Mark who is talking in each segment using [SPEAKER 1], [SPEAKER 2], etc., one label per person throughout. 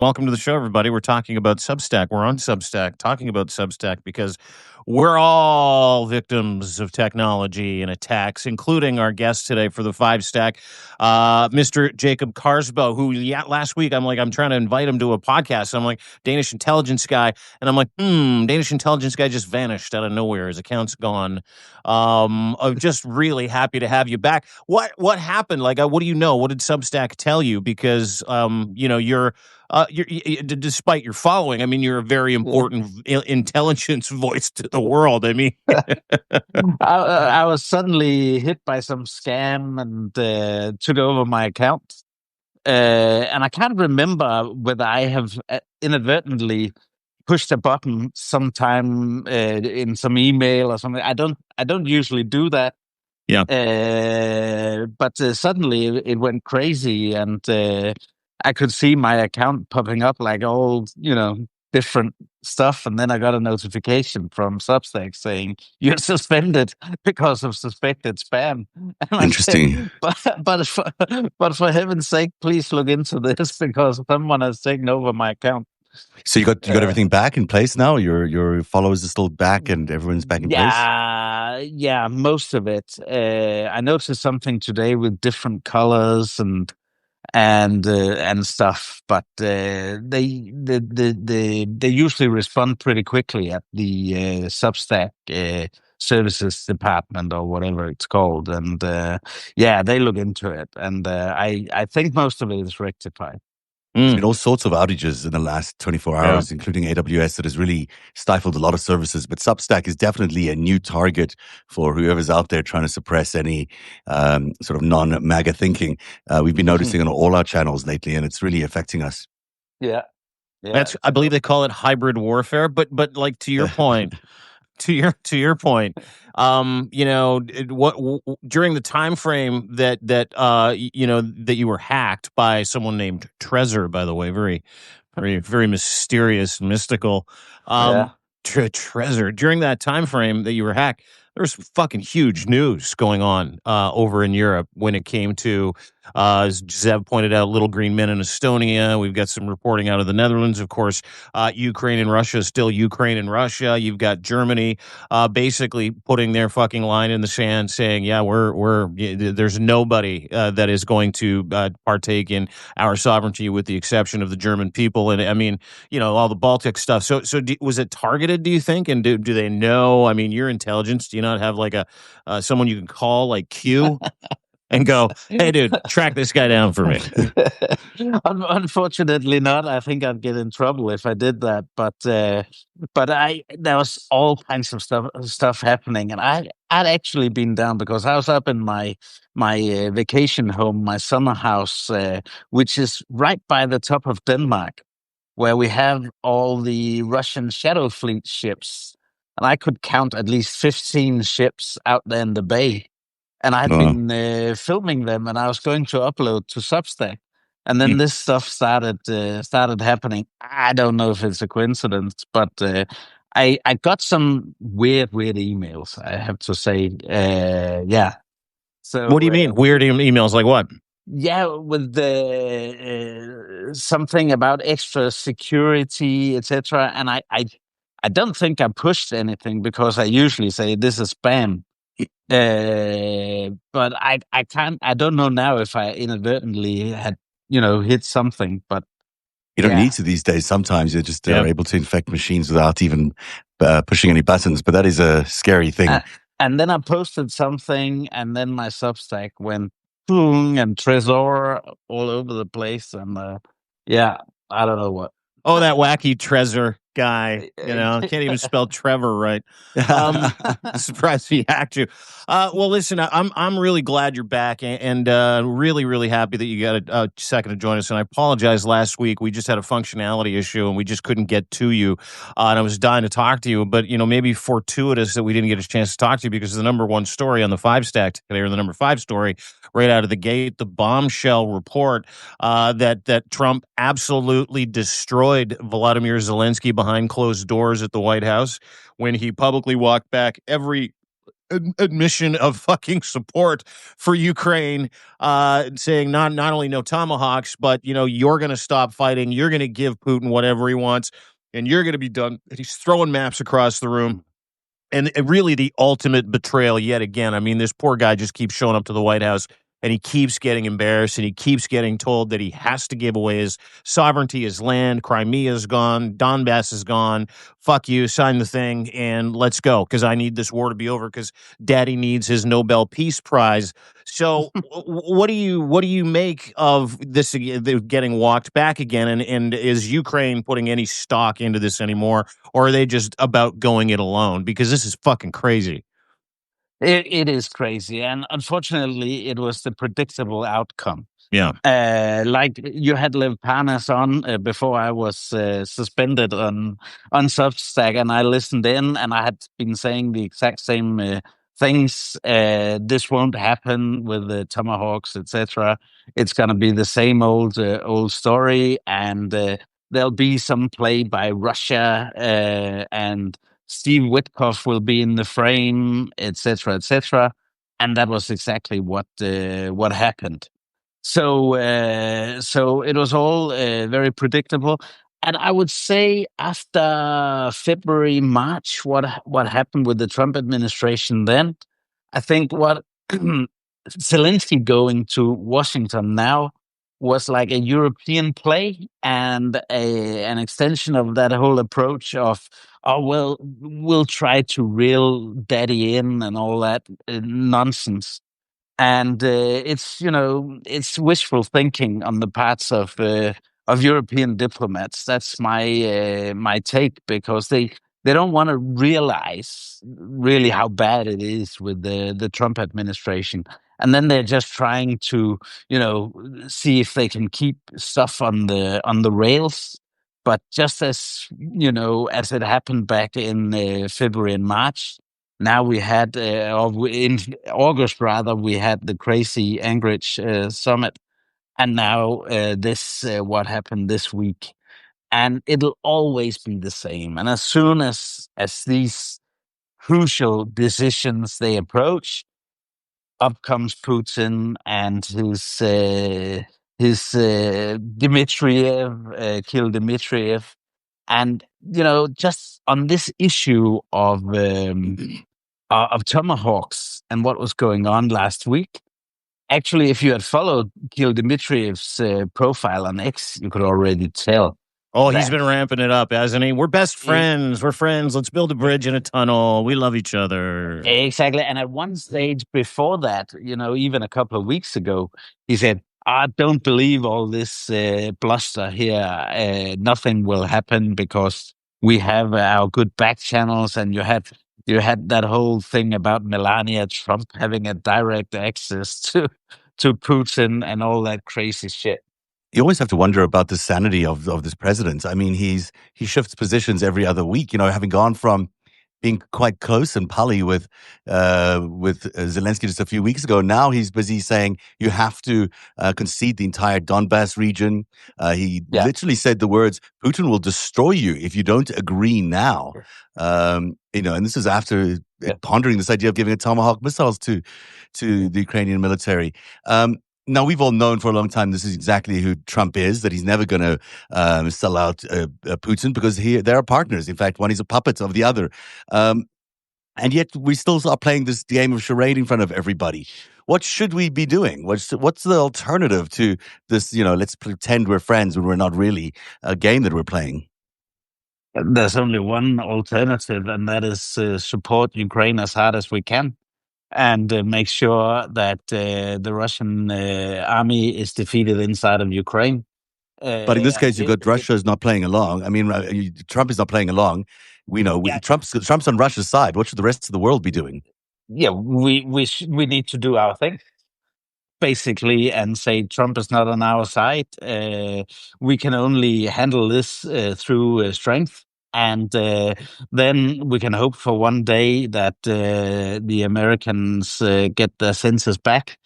[SPEAKER 1] Welcome to the show, everybody. We're talking about Substack. We're on Substack, talking about Substack because we're all victims of technology and attacks, including our guest today for the FiveStack, Mr. Jacob Karsbo, who last week I'm trying to invite him to a podcast. I'm like, Danish Intelligence guy. And I'm like, Danish Intelligence guy just vanished out of nowhere. His account's gone. I'm just really happy to have you back. What happened? Like, what do you know? What did Substack tell you? Because, despite your following, I mean, you're a very important intelligence voice to the world. I mean,
[SPEAKER 2] I was suddenly hit by some scam and took over my account. And I can't remember whether I have inadvertently pushed a button sometime in some email or something. I don't usually do that.
[SPEAKER 1] Yeah.
[SPEAKER 2] But suddenly it went crazy, and I could see my account popping up like all different stuff, and then I got a notification from Substack saying you're suspended because of suspected spam. And
[SPEAKER 3] Interesting.
[SPEAKER 2] but for heaven's sake, please look into this because someone has taken over my account.
[SPEAKER 3] So you got everything back in place now? Your followers are still back and everyone's back in place?
[SPEAKER 2] Yeah, most of it. I noticed something today with different colors and stuff, but they usually respond pretty quickly at the Substack services department or whatever it's called, and they look into it, and I think most of it is rectified.
[SPEAKER 3] There's been all sorts of outages in the last 24 hours, including AWS, that has really stifled a lot of services. But Substack is definitely a new target for whoever's out there trying to suppress any sort of non-MAGA thinking. We've been noticing on all our channels lately, and it's really affecting us.
[SPEAKER 2] Yeah.
[SPEAKER 1] I believe they call it hybrid warfare. But like to your point, to your point, during the time frame that you were hacked by someone named Trezor, by the way, very, very, very mysterious, mystical. Trezor. During that time frame that you were hacked, there was fucking huge news going on over in Europe when it came to, as Zev pointed out, little green men in Estonia. We've got some reporting out of the Netherlands, of course. Ukraine and Russia, still Ukraine and Russia. You've got Germany basically putting their fucking line in the sand, saying, "Yeah, there's nobody that is going to partake in our sovereignty, with the exception of the German people." And I mean, all the Baltic stuff. So was it targeted, do you think? And do they know? I mean, your intelligence, do you not have like someone you can call, like Q, and go, "Hey, dude, track this guy down for me"?
[SPEAKER 2] Unfortunately not. I think I'd get in trouble if I did that. But there was all kinds of stuff happening, and I'd actually been down because I was up in my vacation home, my summer house, which is right by the top of Denmark, where we have all the Russian Shadow Fleet ships, and I could count at least 15 ships out there in the bay. And I'd been filming them, and I was going to upload to Substack, and then this stuff started happening. I don't know if it's a coincidence, but I got some weird emails, I have to say. So
[SPEAKER 1] what do you mean weird emails? Like what?
[SPEAKER 2] Yeah, with something about extra security, etc. And I don't think I pushed anything because I usually say this is spam. But I don't know now if I inadvertently had, hit something, but
[SPEAKER 3] you don't need to these days. Sometimes you're just able to infect machines without even pushing any buttons, but that is a scary thing.
[SPEAKER 2] And then I posted something, and then my Substack went boom, and Trezor all over the place, and I don't know what.
[SPEAKER 1] Oh, that wacky Trezor guy, can't even spell Trevor right. Surprised he hacked you. Well, listen, I'm really glad you're back, and really, really happy that you got a second to join us. And I apologize last week. We just had a functionality issue, and we just couldn't get to you. And I was dying to talk to you, but maybe fortuitous that we didn't get a chance to talk to you because the number one story on the FiveStack today, or the number 5 story right out of the gate, the bombshell report that Trump absolutely destroyed Volodymyr Zelensky behind closed doors at the White House when he publicly walked back every admission of fucking support for Ukraine, saying not only no tomahawks, but you're going to stop fighting, you're going to give Putin whatever he wants, and you're going to be done. He's throwing maps across the room. And really the ultimate betrayal yet again. I mean, this poor guy just keeps showing up to the White House and he keeps getting embarrassed and he keeps getting told that he has to give away his sovereignty, his land. Crimea is gone. Donbass is gone. Fuck you. Sign the thing and let's go because I need this war to be over because daddy needs his Nobel Peace Prize. So what do you make of this getting walked back again? And is Ukraine putting any stock into this anymore? Or are they just about going it alone? Because this is fucking crazy.
[SPEAKER 2] It is crazy, and unfortunately, it was the predictable outcome.
[SPEAKER 1] Yeah.
[SPEAKER 2] Like you had Lev Panas on before I was suspended on Substack, and I listened in, and I had been saying the exact same things. This won't happen with the tomahawks, etc. It's going to be the same old story, and there'll be some play by Russia, and Steve Witkoff will be in the frame, etc., etc. And that was exactly what happened. So it was all very predictable. And I would say after February, March, what happened with the Trump administration then, I think what Zelensky going to Washington now was like a European play and an extension of that whole approach of, oh, well, we'll try to reel daddy in and all that nonsense. And it's wishful thinking on the parts of European diplomats. That's my take because they don't want to realize really how bad it is with the Trump administration, and then they're just trying to see if they can keep stuff on the rails. But just as it happened back in February and March, now we had, in August rather, we had the crazy Anchorage summit, and now this what happened this week, and it'll always be the same. And as soon as these crucial decisions they approach, up comes Putin and his Dmitriev, kill Dmitriev, and just on this issue of tomahawks and what was going on last week. Actually, if you had followed Kirill Dmitriev's profile on X, you could already tell.
[SPEAKER 1] Oh, he's been ramping it up, hasn't he? We're best friends. We're friends. Let's build a bridge and a tunnel. We love each other.
[SPEAKER 2] Exactly. And at one stage before that, even a couple of weeks ago, he said, I don't believe all this bluster here. Nothing will happen because we have our good back channels. And you had that whole thing about Melania Trump having a direct access to Putin and all that crazy shit.
[SPEAKER 3] You always have to wonder about the sanity of this president. I mean, he shifts positions every other week. Having gone from being quite close and pally with Zelensky just a few weeks ago, now he's busy saying you have to concede the entire Donbass region. He literally said the words, "Putin will destroy you if you don't agree now." And this is after pondering this idea of giving a Tomahawk missiles to the Ukrainian military. Now, we've all known for a long time this is exactly who Trump is, that he's never going to sell out Putin because they're partners. In fact, one is a puppet of the other. And yet we still are playing this game of charade in front of everybody. What should we be doing? What's the alternative to this, let's pretend we're friends when we're not really, a game that we're playing?
[SPEAKER 2] There's only one alternative, and that is support Ukraine as hard as we can. And make sure that the Russian army is defeated inside of Ukraine.
[SPEAKER 3] But in this case, you've got Russia is not playing along. I mean, Trump is not playing along. We know Trump's on Russia's side. What should the rest of the world be doing?
[SPEAKER 2] Yeah, we need to do our thing, basically, and say Trump is not on our side. We can only handle this through strength. And then we can hope for one day that the Americans get their senses back.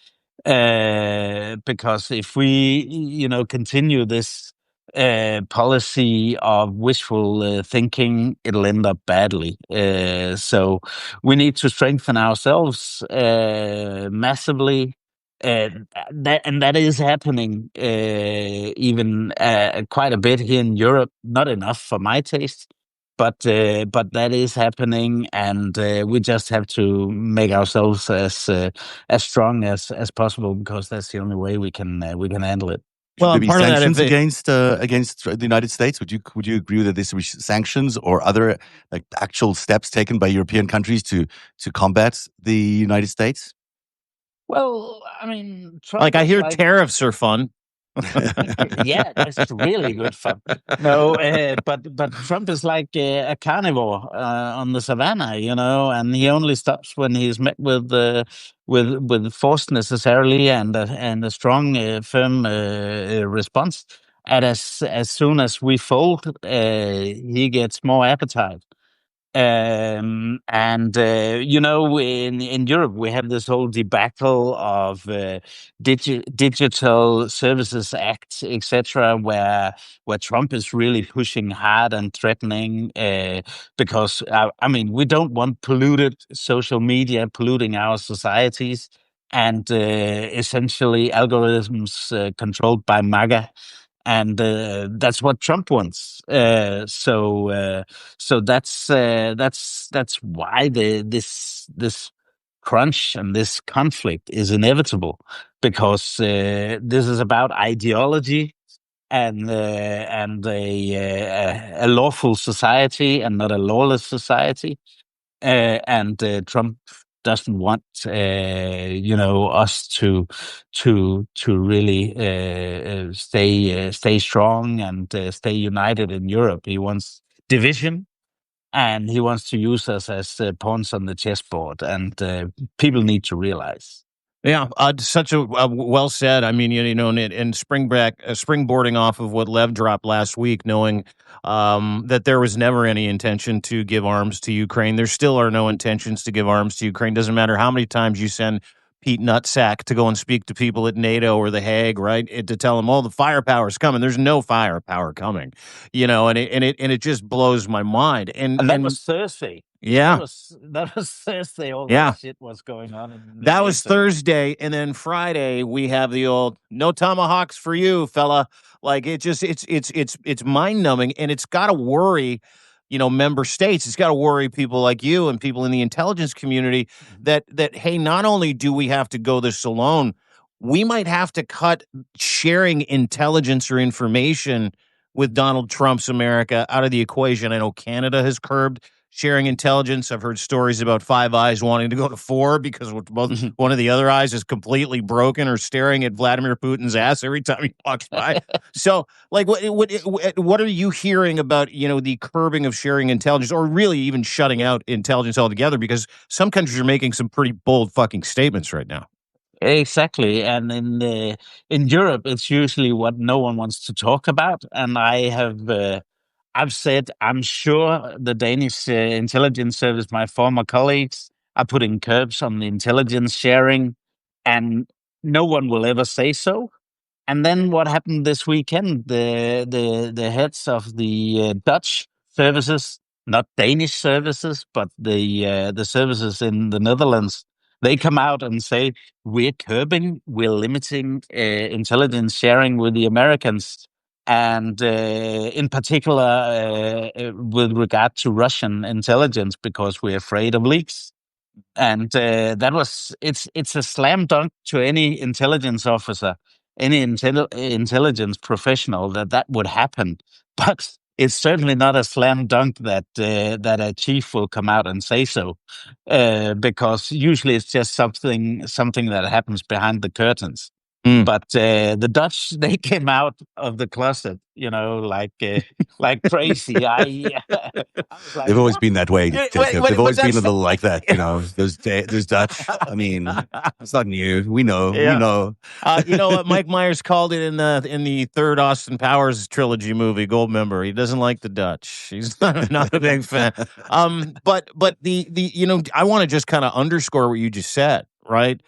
[SPEAKER 2] Because if we, continue this policy of wishful thinking, it'll end up badly. So we need to strengthen ourselves massively. And that is happening even quite a bit here in Europe. Not enough for my taste, but that is happening, and we just have to make ourselves as strong as possible, because that's the only way we can handle it.
[SPEAKER 3] Should
[SPEAKER 1] Well,
[SPEAKER 3] there
[SPEAKER 1] and
[SPEAKER 3] be
[SPEAKER 1] part of that, if
[SPEAKER 3] sanctions
[SPEAKER 1] it,
[SPEAKER 3] against the United States? Would you agree that there should be sanctions or other like actual steps taken by European countries to combat the United States?
[SPEAKER 2] Well, I mean, Trump
[SPEAKER 1] like, I
[SPEAKER 2] is
[SPEAKER 1] hear
[SPEAKER 2] like,
[SPEAKER 1] tariffs are fun.
[SPEAKER 2] yeah, that's really good fun. No, but Trump is like a carnivore on the savannah, and he only stops when he's met with force necessarily, and a strong, firm response. And as soon as we fold, he gets more appetite. And in Europe we have this whole debacle of Digital Services Act, etc., where Trump is really pushing hard and threatening, because I mean, we don't want polluted social media polluting our societies, and essentially algorithms controlled by MAGA, and that's what Trump wants. So that's why this crunch and this conflict is inevitable, because this is about ideology, and a lawful society and not a lawless society. And Trump doesn't want us to really stay strong and stay united in Europe. He wants division, and he wants to use us as pawns on the chessboard, and people need to realize.
[SPEAKER 1] Yeah, such a well said. I mean, and springboarding off of what Lev dropped last week, knowing that there was never any intention to give arms to Ukraine. There still are no intentions to give arms to Ukraine. Doesn't matter how many times you send Pete Nutsack to go and speak to people at NATO or the Hague, right, to tell them, "Oh, the firepower is coming." There's no firepower coming, and it just blows my mind.
[SPEAKER 2] And that was Thursday.
[SPEAKER 1] Yeah.
[SPEAKER 2] That was Thursday. All
[SPEAKER 1] Yeah.
[SPEAKER 2] that shit was going on in the
[SPEAKER 1] That was
[SPEAKER 2] NATO.
[SPEAKER 1] Thursday, and then Friday we have the old "no tomahawks for you, fella." Like, it's mind numbing, and it's got to worry, member states. It's got to worry people like you and people in the intelligence community that hey, not only do we have to go this alone, we might have to cut sharing intelligence or information with Donald Trump's America out of the equation. I know Canada has curbed sharing intelligence. I've heard stories about Five Eyes wanting to go to four because one of the other eyes is completely broken or staring at Vladimir Putin's ass every time he walks by. So, like, what are you hearing about, the curbing of sharing intelligence, or really even shutting out intelligence altogether? Because some countries are making some pretty bold fucking statements right now.
[SPEAKER 2] Exactly, and in Europe, it's usually what no one wants to talk about. And I've said, I'm sure the Danish intelligence service, my former colleagues, are putting curbs on the intelligence sharing, and no one will ever say so. And then what happened this weekend? The heads of the Dutch services, not Danish services, but the services in the Netherlands, they come out and say, we're limiting intelligence sharing with the Americans, and in particular with regard to Russian intelligence, because we're afraid of leaks. And it's a slam dunk to any intelligence officer, any intelligence professional, that would happen. But it's certainly not a slam dunk that that a chief will come out and say so, because usually it's just something that happens behind the curtains.
[SPEAKER 1] Mm.
[SPEAKER 2] But the Dutch, they came out of the closet, like crazy. I was like,
[SPEAKER 3] They've always
[SPEAKER 2] what?
[SPEAKER 3] been that way, Jacob. They've
[SPEAKER 1] But
[SPEAKER 3] always been a
[SPEAKER 1] that's
[SPEAKER 3] little like that, There's Dutch. I mean, it's not new. We know. We
[SPEAKER 1] Yeah.
[SPEAKER 3] know.
[SPEAKER 1] You know what? Mike Myers called it in the third Austin Powers trilogy movie, Goldmember. He doesn't like the Dutch. He's not a big fan. But I want to just kind of underscore what you just said, right?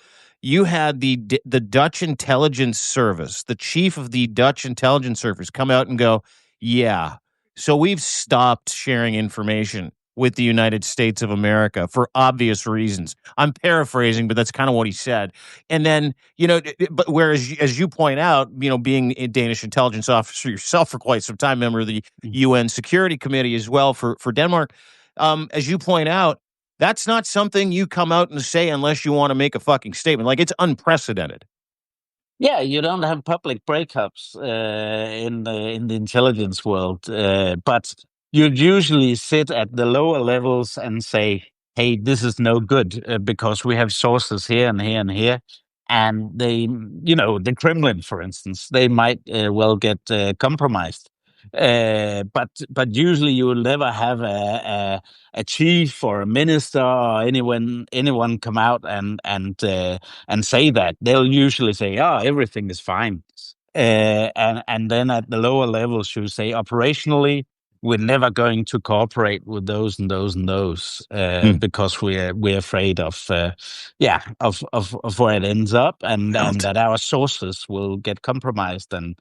[SPEAKER 1] you had the Dutch intelligence service, the chief of the Dutch intelligence service, come out and go, "Yeah, so we've stopped sharing information with the United States of America for obvious reasons." I'm paraphrasing, but that's kind of what he said. And then, but whereas as you point out, being a Danish intelligence officer yourself for quite some time, member of the UN Security Committee as well for Denmark, as you point out, that's not something you come out and say unless you want to make a fucking statement. Like, it's unprecedented.
[SPEAKER 2] Yeah, you don't have public breakups in the intelligence world, but you'd usually sit at the lower levels and say, "Hey, this is no good because we have sources here and here and here." And they, the Kremlin, for instance, they might well get compromised. But usually you will never have a chief or a minister or anyone come out and say that. They'll usually say, "Oh, everything is fine," and then at the lower levels, you say, "Operationally, we're never going to cooperate with those and those and those because we're afraid of where it ends up, and that our sources will get compromised and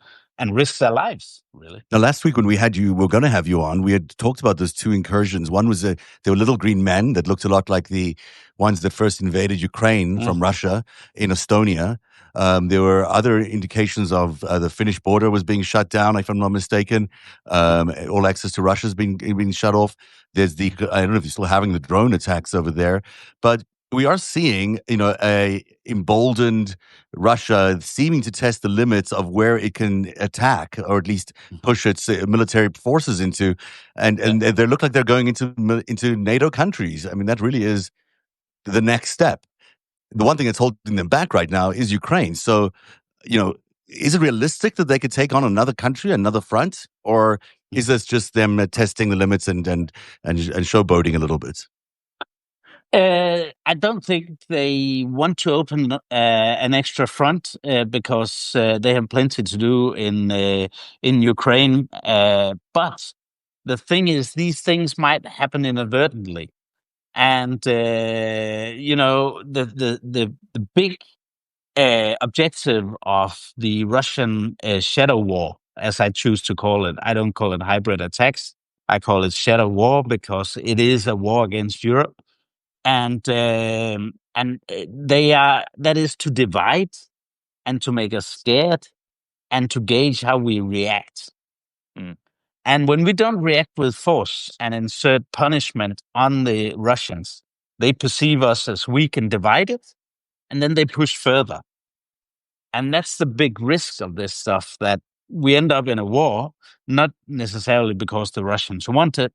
[SPEAKER 2] risk their lives." Really.
[SPEAKER 3] Now, last week when we were going to have you on, we had talked about those two incursions. One was they were little green men that looked a lot like the ones that first invaded Ukraine from Russia in Estonia. There were other indications of the Finnish border was being shut down, if I'm not mistaken. All access to Russia has been shut off. There's I don't know if you're still having the drone attacks over there, but we are seeing, a emboldened Russia seeming to test the limits of where it can attack, or at least push its military forces into, and they look like they're going into NATO countries. I mean, that really is the next step. The one thing that's holding them back right now is Ukraine. So, is it realistic that they could take on another country, another front, or is this just them testing the limits and showboating a little bit?
[SPEAKER 2] I don't think they want to open an extra front because they have plenty to do in Ukraine. But the thing is, these things might happen inadvertently, and the big objective of the Russian shadow war, as I choose to call it. I don't call it hybrid attacks. I call it shadow war because it is a war against Europe. And that is to divide and to make us scared and to gauge how we react. And when we don't react with force and insert punishment on the Russians, they perceive us as weak and divided, and then they push further. And that's the big risk of this stuff, that we end up in a war, not necessarily because the Russians want it,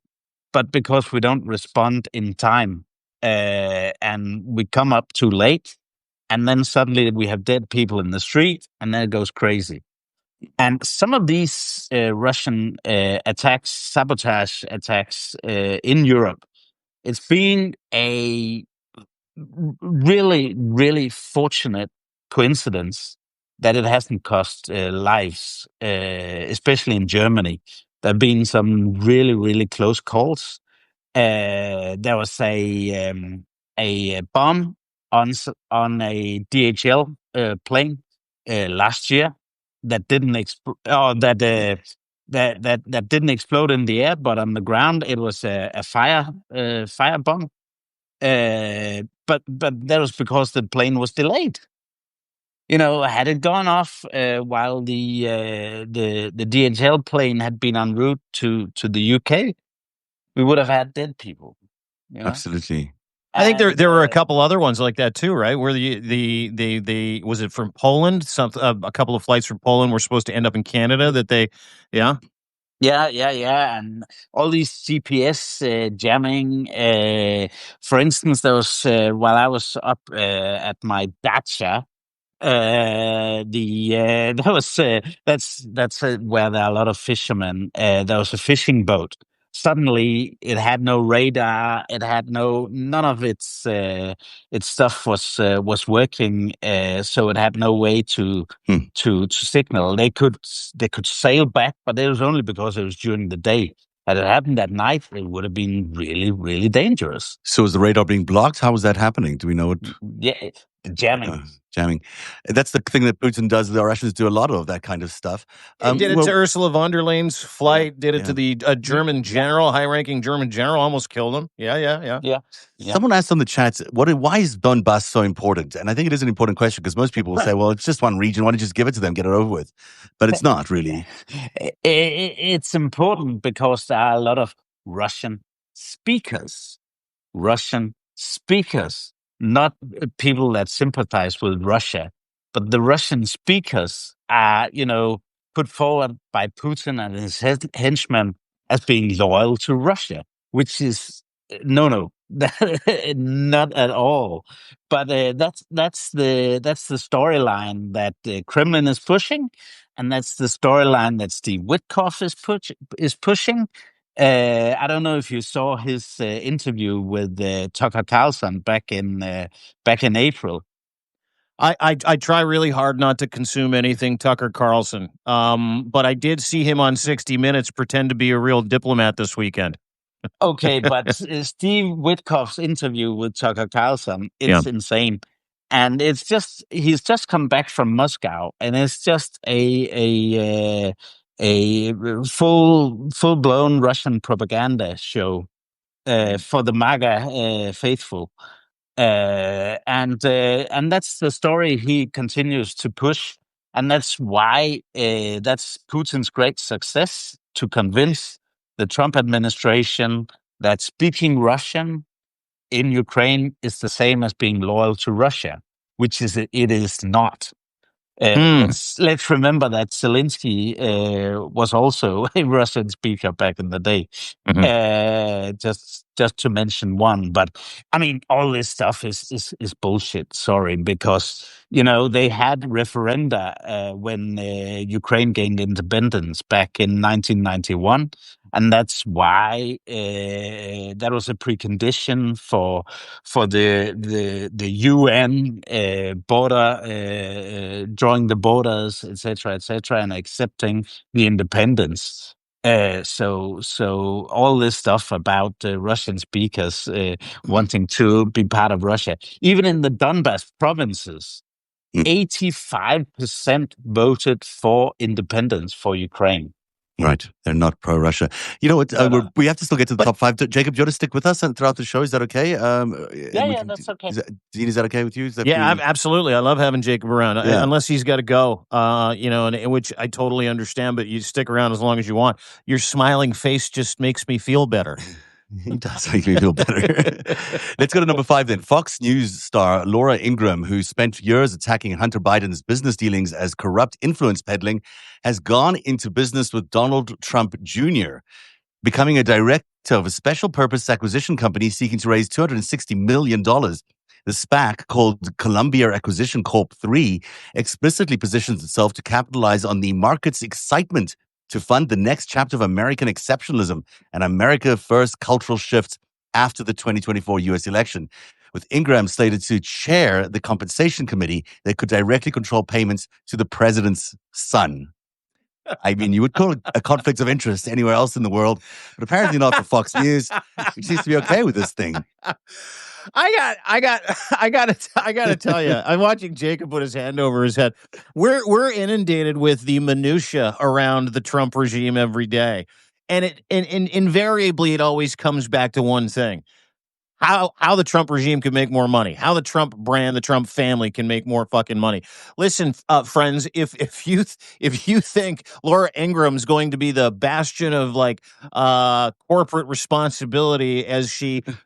[SPEAKER 2] but because we don't respond in time. And we come up too late, and then suddenly we have dead people in the street, and then it goes crazy. And some of these Russian attacks, sabotage attacks in Europe, it's been a really, really fortunate coincidence that it hasn't cost lives, especially in Germany. There have been some really, really close calls. There was a bomb on a DHL plane last year that didn't that didn't explode in the air, but on the ground it was a fire bomb. But that was because the plane was delayed. Had it gone off while the DHL plane had been en route to the UK, we would have had dead people.
[SPEAKER 3] Absolutely.
[SPEAKER 1] I think there were a couple other ones like that too, right? Where the was it from Poland? A couple of flights from Poland were supposed to end up in Canada.
[SPEAKER 2] Yeah, and all these GPS jamming. For instance, there was while I was up at my dacha. That was that's where there are a lot of fishermen. There was a fishing boat. Suddenly, it had no radar. It had none of its stuff was working. So it had no way to signal. They could sail back, but it was only because it was during the day. Had it happened at night, it would have been really, really dangerous.
[SPEAKER 3] So is the radar being blocked? How is that happening? Do we know it?
[SPEAKER 2] Yeah, Jamming.
[SPEAKER 3] Jamming. That's the thing that Putin does. The Russians do a lot of that kind of stuff.
[SPEAKER 1] He did it to Ursula von der Leyen's flight. Did it to the German general, high-ranking German general. Almost killed him. Yeah.
[SPEAKER 3] Someone asked on the chat, why is Donbass so important? And I think it is an important question because most people will say, well, it's just one region. Why don't you just give it to them, get it over with? But it's not really.
[SPEAKER 2] It's important because there are a lot of Russian speakers, not people that sympathize with Russia, but the Russian speakers are, put forward by Putin and his henchmen as being loyal to Russia, which is no, not at all. But that's the storyline that the Kremlin is pushing, and that's the storyline that Steve Witkoff is pushing. I don't know if you saw his interview with Tucker Carlson back in April.
[SPEAKER 1] I try really hard not to consume anything Tucker Carlson, but I did see him on 60 Minutes pretend to be a real diplomat this weekend.
[SPEAKER 2] Okay, but Steve Witkoff's interview with Tucker Carlson, it's insane. And it's just, he's just come back from Moscow, and it's just a full blown Russian propaganda show for the MAGA faithful, and that's the story he continues to push, and that's why that's Putin's great success to convince the Trump administration that speaking Russian in Ukraine is the same as being loyal to Russia, which is it is not. Let's remember that Zelensky was also a Russian speaker back in the day. Just to mention one, but I mean, all this stuff is bullshit. Sorry, because they had referenda when Ukraine gained independence back in 1991, and that's why that was a precondition for the UN border drawing the borders, etc., and accepting the independence. So all this stuff about Russian speakers wanting to be part of Russia, even in the Donbass provinces, 85% voted for independence for Ukraine.
[SPEAKER 3] Right. They're not pro-Russia. You know what? We have to still get to the top five. Jacob, do you want to stick with us and throughout the show? Is that okay?
[SPEAKER 2] That's okay.
[SPEAKER 3] Dean, is that okay with you?
[SPEAKER 1] Absolutely. I love having Jacob around, unless he's got to go, and which I totally understand, but you stick around as long as you want. Your smiling face just makes me feel better.
[SPEAKER 3] He does make me feel better. Let's go to number 5 then. Fox News star Laura Ingraham, who spent years attacking Hunter Biden's business dealings as corrupt influence peddling, has gone into business with Donald Trump Jr., becoming a director of a special purpose acquisition company seeking to raise $260 million. The SPAC, called Columbia Acquisition Corp. 3, explicitly positions itself to capitalize on the market's excitement to fund the next chapter of American exceptionalism and America First cultural shift after the 2024 U.S. election. With Ingraham slated to chair the compensation committee that could directly control payments to the president's son. I mean, you would call it a conflict of interest anywhere else in the world, but apparently not for Fox News, which seems to be okay with this thing.
[SPEAKER 1] I gotta tell you, I'm watching Jacob put his hand over his head. We're inundated with the minutia around the Trump regime every day, and invariably it always comes back to one thing: how the Trump regime can make more money, how the Trump brand, the Trump family can make more fucking money. Listen, friends, if you think Laura Ingram's going to be the bastion of corporate responsibility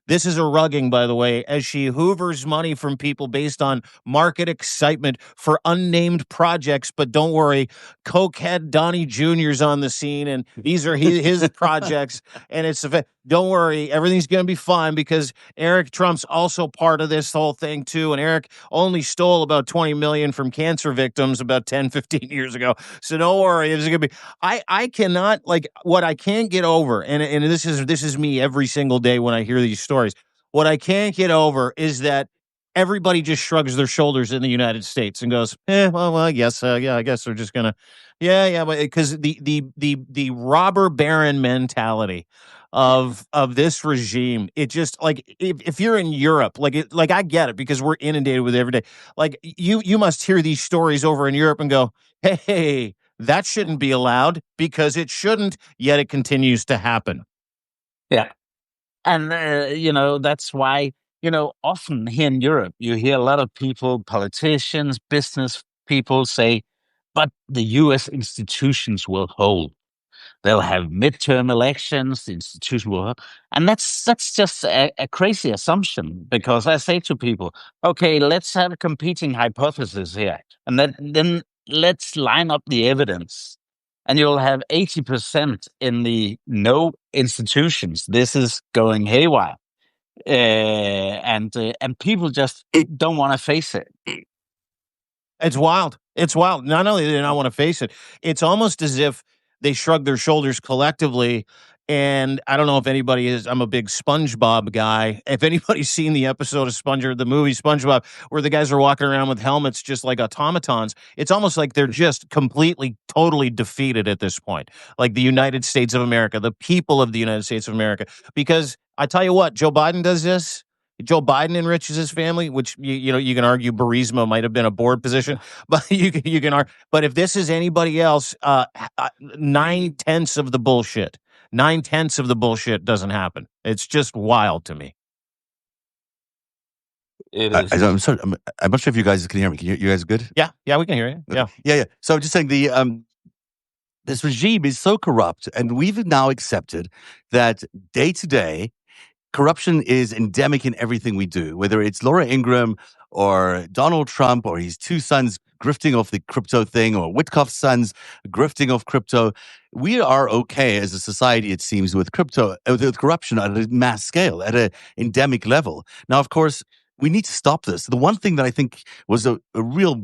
[SPEAKER 1] this is a rugging, by the way, as she hoovers money from people based on market excitement for unnamed projects, but don't worry, cokehead Donnie Jr.'s on the scene, and these are his projects, and don't worry, everything's going to be fine because Eric Trump's also part of this whole thing too, and Eric only stole about $20 million from cancer victims about 10, 15 years ago. So don't worry, it's going to be. I cannot, what I can't get over, and this is me every single day when I hear these stories. What I can't get over is that everybody just shrugs their shoulders in the United States and goes, well, I guess, I guess they're just gonna, but because the robber baron mentality of this regime. It just like if you're in Europe, like I get it because we're inundated with it every day. Like you must hear these stories over in Europe and go, hey, that shouldn't be allowed because it shouldn't, yet it continues to happen.
[SPEAKER 2] Yeah. And, that's why, often here in Europe, you hear a lot of people, politicians, business people say, but the US institutions will hold. They'll have midterm elections, the institution will hold. And that's just a crazy assumption because I say to people, okay, let's have a competing hypothesis here. And then let's line up the evidence. And you'll have 80% in the no institutions. This is going haywire. And people just don't want to face it.
[SPEAKER 1] It's wild. It's wild. Not only do they not want to face it, it's almost as if they shrug their shoulders collectively. And I don't know if anybody is. I'm a big SpongeBob guy. If anybody's seen the episode of the movie SpongeBob, where the guys are walking around with helmets just like automatons, it's almost like they're just completely, totally defeated at this point. Like the United States of America, the people of the United States of America. Because I tell you what, Joe Biden does this. Joe Biden enriches his family, which you can argue Burisma might have been a board position, but you can argue. But if this is anybody else, 9/10 of the bullshit, 9/10 of the bullshit doesn't happen. It's just wild to me.
[SPEAKER 2] It is.
[SPEAKER 3] I'm sorry. I'm not sure if you guys can hear me. You guys good?
[SPEAKER 1] Yeah, we can hear you. Yeah,
[SPEAKER 3] yeah. So I'm just saying this regime is so corrupt, and we've now accepted that day to day corruption is endemic in everything we do, whether it's Laura Ingraham or Donald Trump or his two sons grifting off the crypto thing or Witkoff's sons grifting off crypto. We are okay as a society, it seems, with corruption at a mass scale, at an endemic level. Now, of course, we need to stop this. The one thing that I think was a real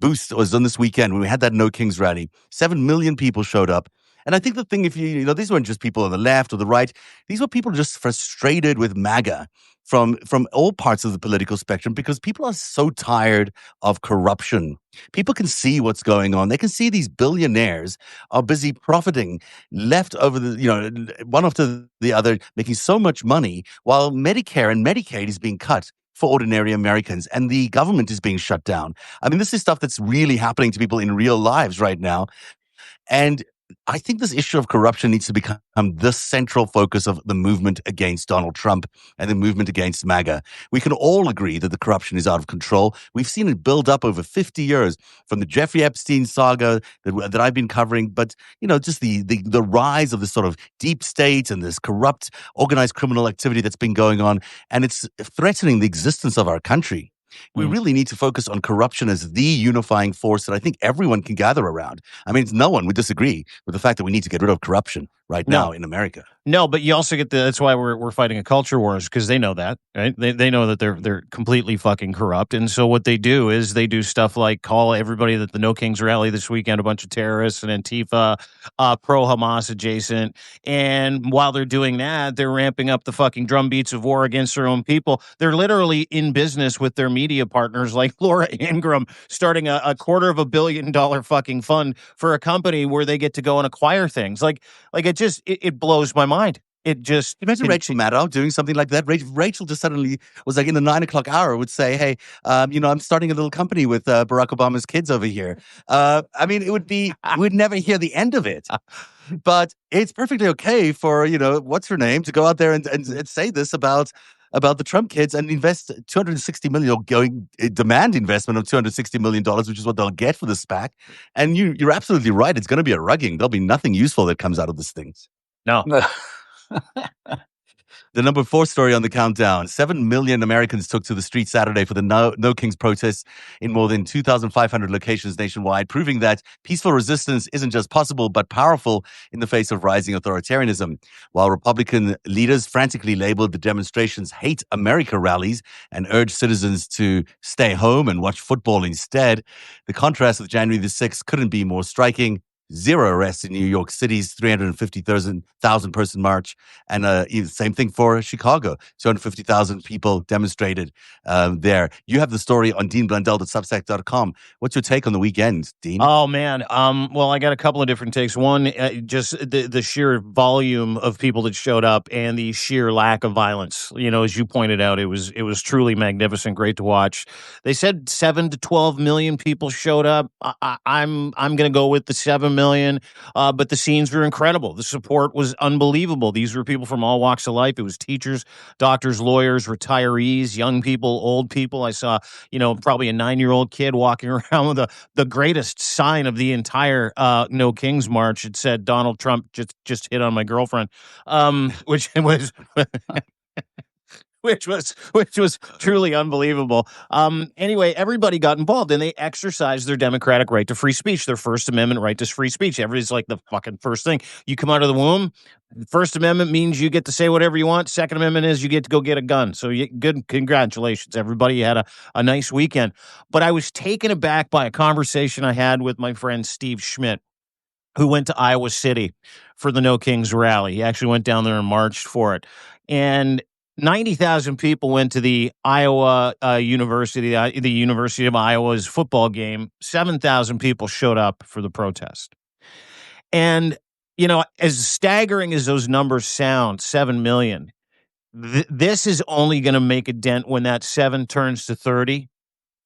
[SPEAKER 3] boost was on this weekend when we had that NoKings rally. 7 million people showed up. And I think the thing, if these weren't just people on the left or the right, these were people just frustrated with MAGA from all parts of the political spectrum because people are so tired of corruption. People can see what's going on. They can see these billionaires are busy profiting left over one after the other, making so much money while Medicare and Medicaid is being cut for ordinary Americans and the government is being shut down. I mean, this is stuff that's really happening to people in real lives right now. And I think this issue of corruption needs to become the central focus of the movement against Donald Trump and the movement against MAGA. We can all agree that the corruption is out of control. We've seen it build up over 50 years from the Jeffrey Epstein saga that I've been covering, but just the rise of this sort of deep state and this corrupt organized criminal activity that's been going on, and it's threatening the existence of our country. We really need to focus on corruption as the unifying force that I think everyone can gather around. I mean, no one would disagree with the fact that we need to get rid of corruption right now in America.
[SPEAKER 1] No, but you also get that's why we're fighting a culture wars, because they know that, right? They know that they're completely fucking corrupt, and so what they do is they do stuff like call everybody at the NoKings rally this weekend a bunch of terrorists and Antifa, pro Hamas adjacent, and while they're doing that, they're ramping up the fucking drum beats of war against their own people. They're literally in business with their media partners, like Laura Ingraham, starting a $250 million fucking fund for a company where they get to go and acquire things. Like it blows my mind. It just
[SPEAKER 3] imagine Rachel Maddow doing something like that. Rachel just suddenly was like in the 9 o'clock hour would say, "Hey, I'm starting a little company with Barack Obama's kids over here." I mean, we'd never hear the end of it. But it's perfectly okay for what's her name to go out there and say this about the Trump kids and invest $260 million, or demand investment of $260 million, which is what they'll get for the SPAC. And you're absolutely right. It's going to be a rugging. There'll be nothing useful that comes out of this thing.
[SPEAKER 1] No.
[SPEAKER 3] The number 4 story on the countdown. 7 million Americans took to the street Saturday for the NoKings protests in more than 2,500 locations nationwide, proving that peaceful resistance isn't just possible, but powerful in the face of rising authoritarianism. While Republican leaders frantically labeled the demonstrations Hate America rallies and urged citizens to stay home and watch football instead, the contrast with January the 6th couldn't be more striking. Zero arrests in New York City's 350,000 person march. And same thing for Chicago. 250,000 people demonstrated there. You have the story on deanblundell.substack.com. What's your take on the weekend, Dean?
[SPEAKER 1] Oh man, well, I got a couple of different takes. One, just the sheer volume of people that showed up and the sheer lack of violence. You know, as you pointed out, it was truly magnificent, great to watch. They said 7 to 12 million people showed up. I'm going to go with the 7 million. But the scenes were incredible. The support was unbelievable. These were people from all walks of life. It was teachers, doctors, lawyers, retirees, young people, old people. I saw, probably a 9-year-old kid walking around with the greatest sign of the entire No Kings march. It said Donald Trump just hit on my girlfriend, which was which was truly unbelievable. Anyway, everybody got involved and they exercised their democratic right to free speech, their First Amendment right to free speech. Everybody's like the fucking first thing. You come out of the womb, First Amendment means you get to say whatever you want. Second Amendment is you get to go get a gun. So good, congratulations, everybody. You had a nice weekend. But I was taken aback by a conversation I had with my friend Steve Schmidt, who went to Iowa City for the No Kings rally. He actually went down there and marched for it. And 90,000 people went to the Iowa University, the University of Iowa's football game. 7,000 people showed up for the protest. And, as staggering as those numbers sound, 7 million, this is only going to make a dent when that 7 turns to 30.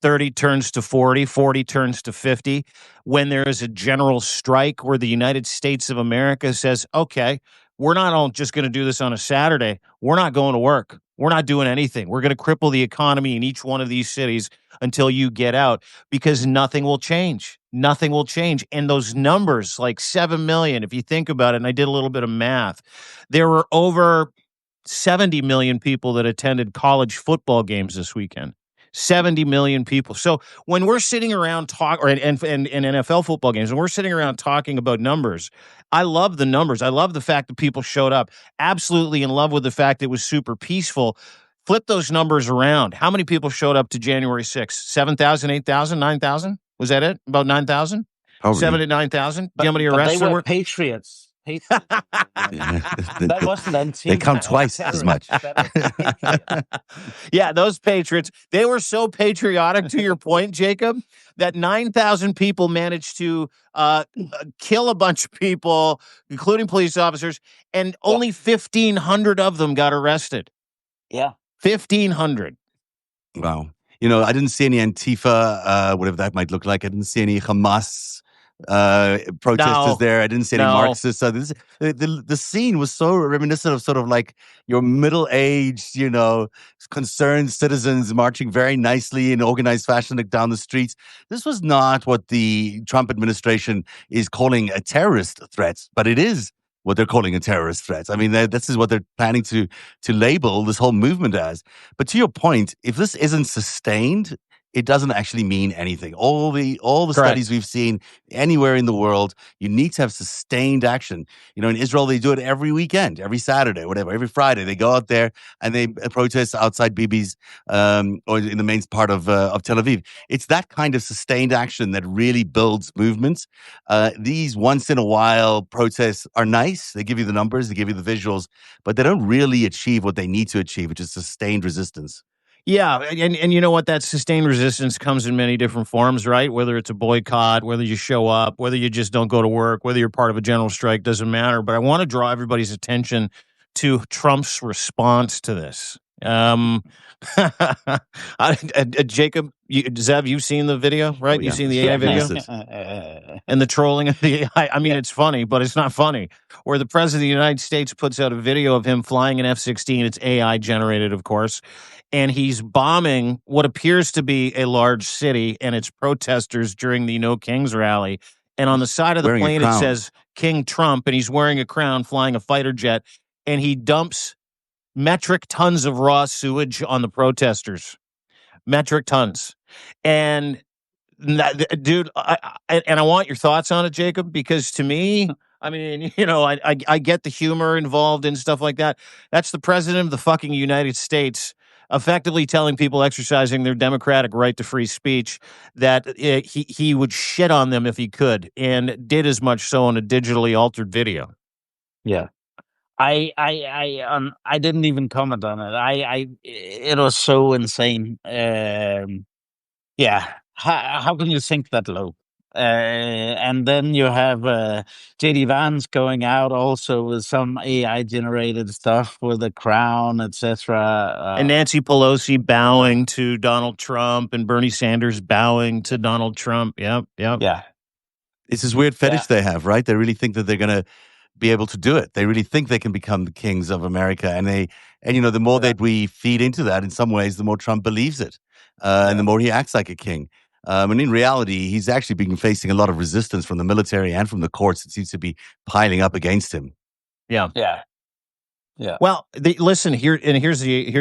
[SPEAKER 1] 30 turns to 40, 40 turns to 50, when there is a general strike where the United States of America says, okay, we're not all just going to do this on a Saturday. We're not going to work. We're not doing anything. We're going to cripple the economy in each one of these cities until you get out, because nothing will change. Nothing will change. And those numbers, like 7 million, if you think about it, and I did a little bit of math, there were over 70 million people that attended college football games this weekend. 70 million people. So when we're sitting around and NFL football games, and we're sitting around talking about numbers, I love the numbers. I love the fact that people showed up. Absolutely in love with the fact it was super peaceful. Flip those numbers around. How many people showed up to January 6th? 7,000, 8,000, 9,000? Was that it? About 9,000? 7 to 9,000? How many arrests
[SPEAKER 2] there
[SPEAKER 1] were?
[SPEAKER 2] Patriots. That wasn't Antifa.
[SPEAKER 3] They count twice as much.
[SPEAKER 1] Yeah, those Patriots, they were so patriotic, to your point, Jacob, that 9,000 people managed to kill a bunch of people, including police officers, and only 1,500 of them got arrested.
[SPEAKER 2] Yeah.
[SPEAKER 1] 1,500.
[SPEAKER 3] Wow. I didn't see any Antifa, whatever that might look like. I didn't see any Hamas protesters there. I didn't see any Marxists. So the scene was so reminiscent of sort of like your middle-aged, concerned citizens marching very nicely in organized fashion down the streets. This was not what the Trump administration is calling a terrorist threat, but it is what they're calling a terrorist threat. I mean, this is what they're planning to label this whole movement as. But to your point, if this isn't sustained, it doesn't actually mean anything. All the studies we've seen anywhere in the world, you need to have sustained action. In Israel, they do it every weekend, every Saturday, whatever, every Friday. They go out there and they protest outside Bibi's or in the main part of Tel Aviv. It's that kind of sustained action that really builds movements. These once in a while protests are nice. They give you the numbers, they give you the visuals, but they don't really achieve what they need to achieve, which is sustained resistance.
[SPEAKER 1] Yeah, and you know what? That sustained resistance comes in many different forms, right? Whether it's a boycott, whether you show up, whether you just don't go to work, whether you're part of a general strike, doesn't matter. But I want to draw everybody's attention to Trump's response to this. Jacob, Zev, you've seen the video, right?
[SPEAKER 3] Oh, yeah.
[SPEAKER 1] You've seen the AI video? And the trolling of the AI. I mean, it's funny, but it's not funny. Where the president of the United States puts out a video of him flying an F-16. It's AI generated, of course. And he's bombing what appears to be a large city and its protesters during the No Kings rally. And on the side of the plane, it says King Trump, and he's wearing a crown, flying a fighter jet, and he dumps metric tons of raw sewage on the protesters. Metric tons. And dude, I want your thoughts on it, Jacob, because to me, I mean, I get the humor involved and stuff like that. That's the president of the fucking United States effectively telling people exercising their democratic right to free speech that he would shit on them if he could, and did as much so in a digitally altered video.
[SPEAKER 2] Yeah. I didn't even comment on it. It was so insane. Yeah. How can you sink that low? And then you have JD Vance going out also with some AI generated stuff with the crown, etc.
[SPEAKER 1] And Nancy Pelosi bowing to Donald Trump, and Bernie Sanders bowing to Donald Trump. Yep, yep.
[SPEAKER 2] Yeah.
[SPEAKER 3] It's this weird fetish they have, right? They really think that they're going to be able to do it. They really think they can become the kings of America, and the more that we feed into that, in some ways, the more Trump believes it, and the more he acts like a king. And in reality, he's actually been facing a lot of resistance from the military and from the courts. It seems to be piling up against him.
[SPEAKER 1] Yeah.
[SPEAKER 2] Yeah. Yeah.
[SPEAKER 1] Well, listen here, and here's the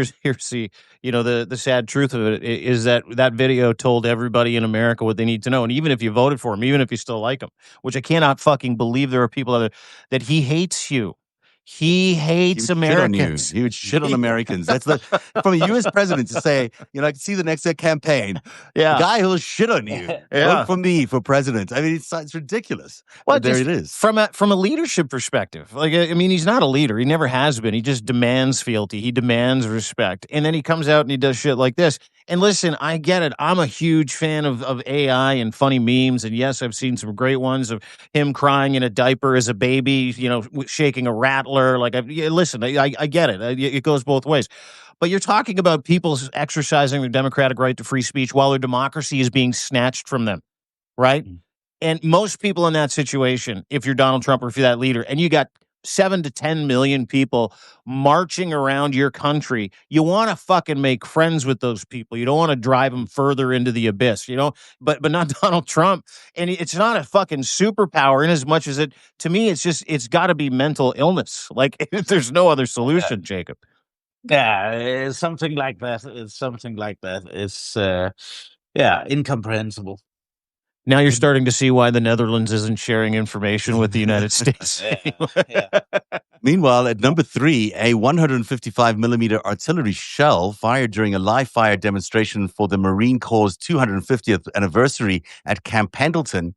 [SPEAKER 1] the sad truth of it is that video told everybody in America what they need to know, and even if you voted for him, even if you still like him, which I cannot fucking believe, there are people that he hates you. He hates Americans.
[SPEAKER 3] He would shit on Americans. That's from a U.S. president to say, I can see the next campaign.
[SPEAKER 1] Yeah,
[SPEAKER 3] the guy who'll shit on you. Vote for me for president. I mean, it's ridiculous.
[SPEAKER 1] Well,
[SPEAKER 3] there it is.
[SPEAKER 1] From a leadership perspective, like, I mean, he's not a leader. He never has been. He just demands fealty. He demands respect, and then he comes out and he does shit like this. And listen, I get it. I'm a huge fan of AI and funny memes. And yes, I've seen some great ones of him crying in a diaper as a baby, shaking a rattler. Like, listen, I get it. It goes both ways. But you're talking about people exercising their democratic right to free speech while their democracy is being snatched from them, right? Mm-hmm. And most people in that situation, if you're Donald Trump or if you're that leader, and you got 7 to 10 million people marching around your country, you want to fucking make friends with those people. You don't want to drive them further into the abyss, but not Donald Trump. And it's not a fucking superpower in as much as to me, it's got to be mental illness. Like, there's no other solution, Jacob.
[SPEAKER 2] Yeah, it's something like that. It's incomprehensible.
[SPEAKER 1] Now you're starting to see why the Netherlands isn't sharing information with the United States.
[SPEAKER 3] Meanwhile, at number 3, a 155 millimeter artillery shell fired during a live fire demonstration for the Marine Corps' 250th anniversary at Camp Pendleton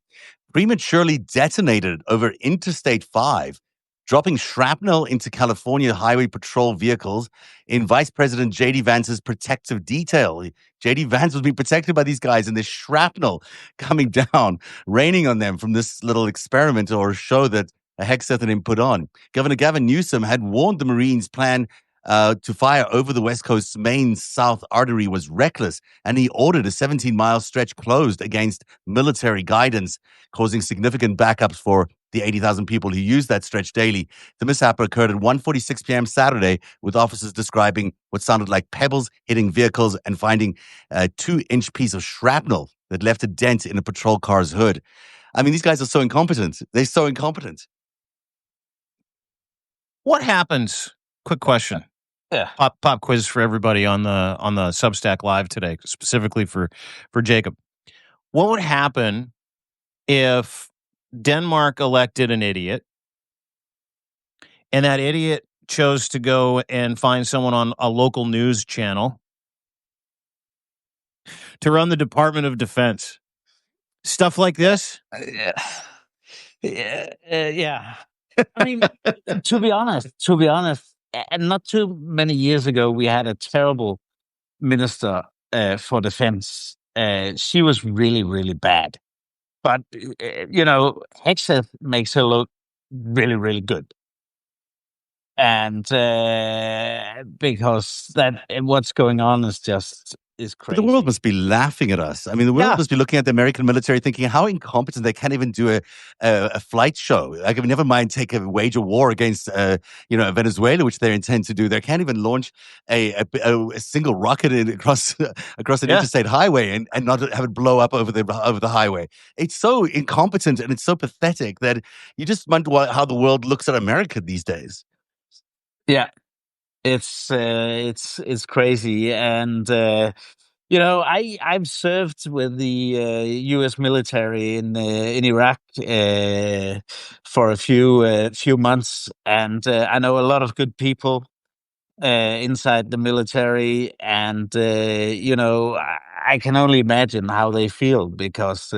[SPEAKER 3] prematurely detonated over Interstate 5, dropping shrapnel into California Highway Patrol vehicles in Vice President J.D. Vance's protective detail. J.D. Vance was being protected by these guys, and this shrapnel coming down, raining on them from this little experiment or show that a Hexeth had been put on. Governor Gavin Newsom had warned the Marines' plan to fire over the West Coast's main south artery was reckless, and he ordered a 17-mile stretch closed against military guidance, causing significant backups for the 80,000 people who use that stretch daily. The mishap occurred at 1:46 p.m. Saturday, with officers describing what sounded like pebbles hitting vehicles and finding a 2-inch piece of shrapnel that left a dent in a patrol car's hood. I mean, these guys are so incompetent. They're so incompetent.
[SPEAKER 1] What happens? Quick question.
[SPEAKER 2] Yeah.
[SPEAKER 1] Pop quiz for everybody on the Substack Live today, specifically for Jacob. What would happen if Denmark elected an idiot, and that idiot chose to go and find someone on a local news channel to run the Department of Defense? Stuff like this?
[SPEAKER 2] Yeah. I mean, to be honest, and not too many years ago, we had a terrible minister for defense. She was really, really bad. But, Hexeth makes her look really, really good. And because what's going on is crazy.
[SPEAKER 3] But the world must be laughing at us. I mean, the world must be looking at the American military thinking how incompetent they can't even do a flight show. Like, I mean, never mind wage a war against, Venezuela, which they intend to do. They can't even launch a single rocket across an interstate highway and not have it blow up over the highway. It's so incompetent and it's so pathetic that you just wonder how the world looks at America these days.
[SPEAKER 2] Yeah. It's crazy, and I've served with the U.S. military in Iraq for a few months, and I know a lot of good people. inside the military, and I can only imagine how they feel, because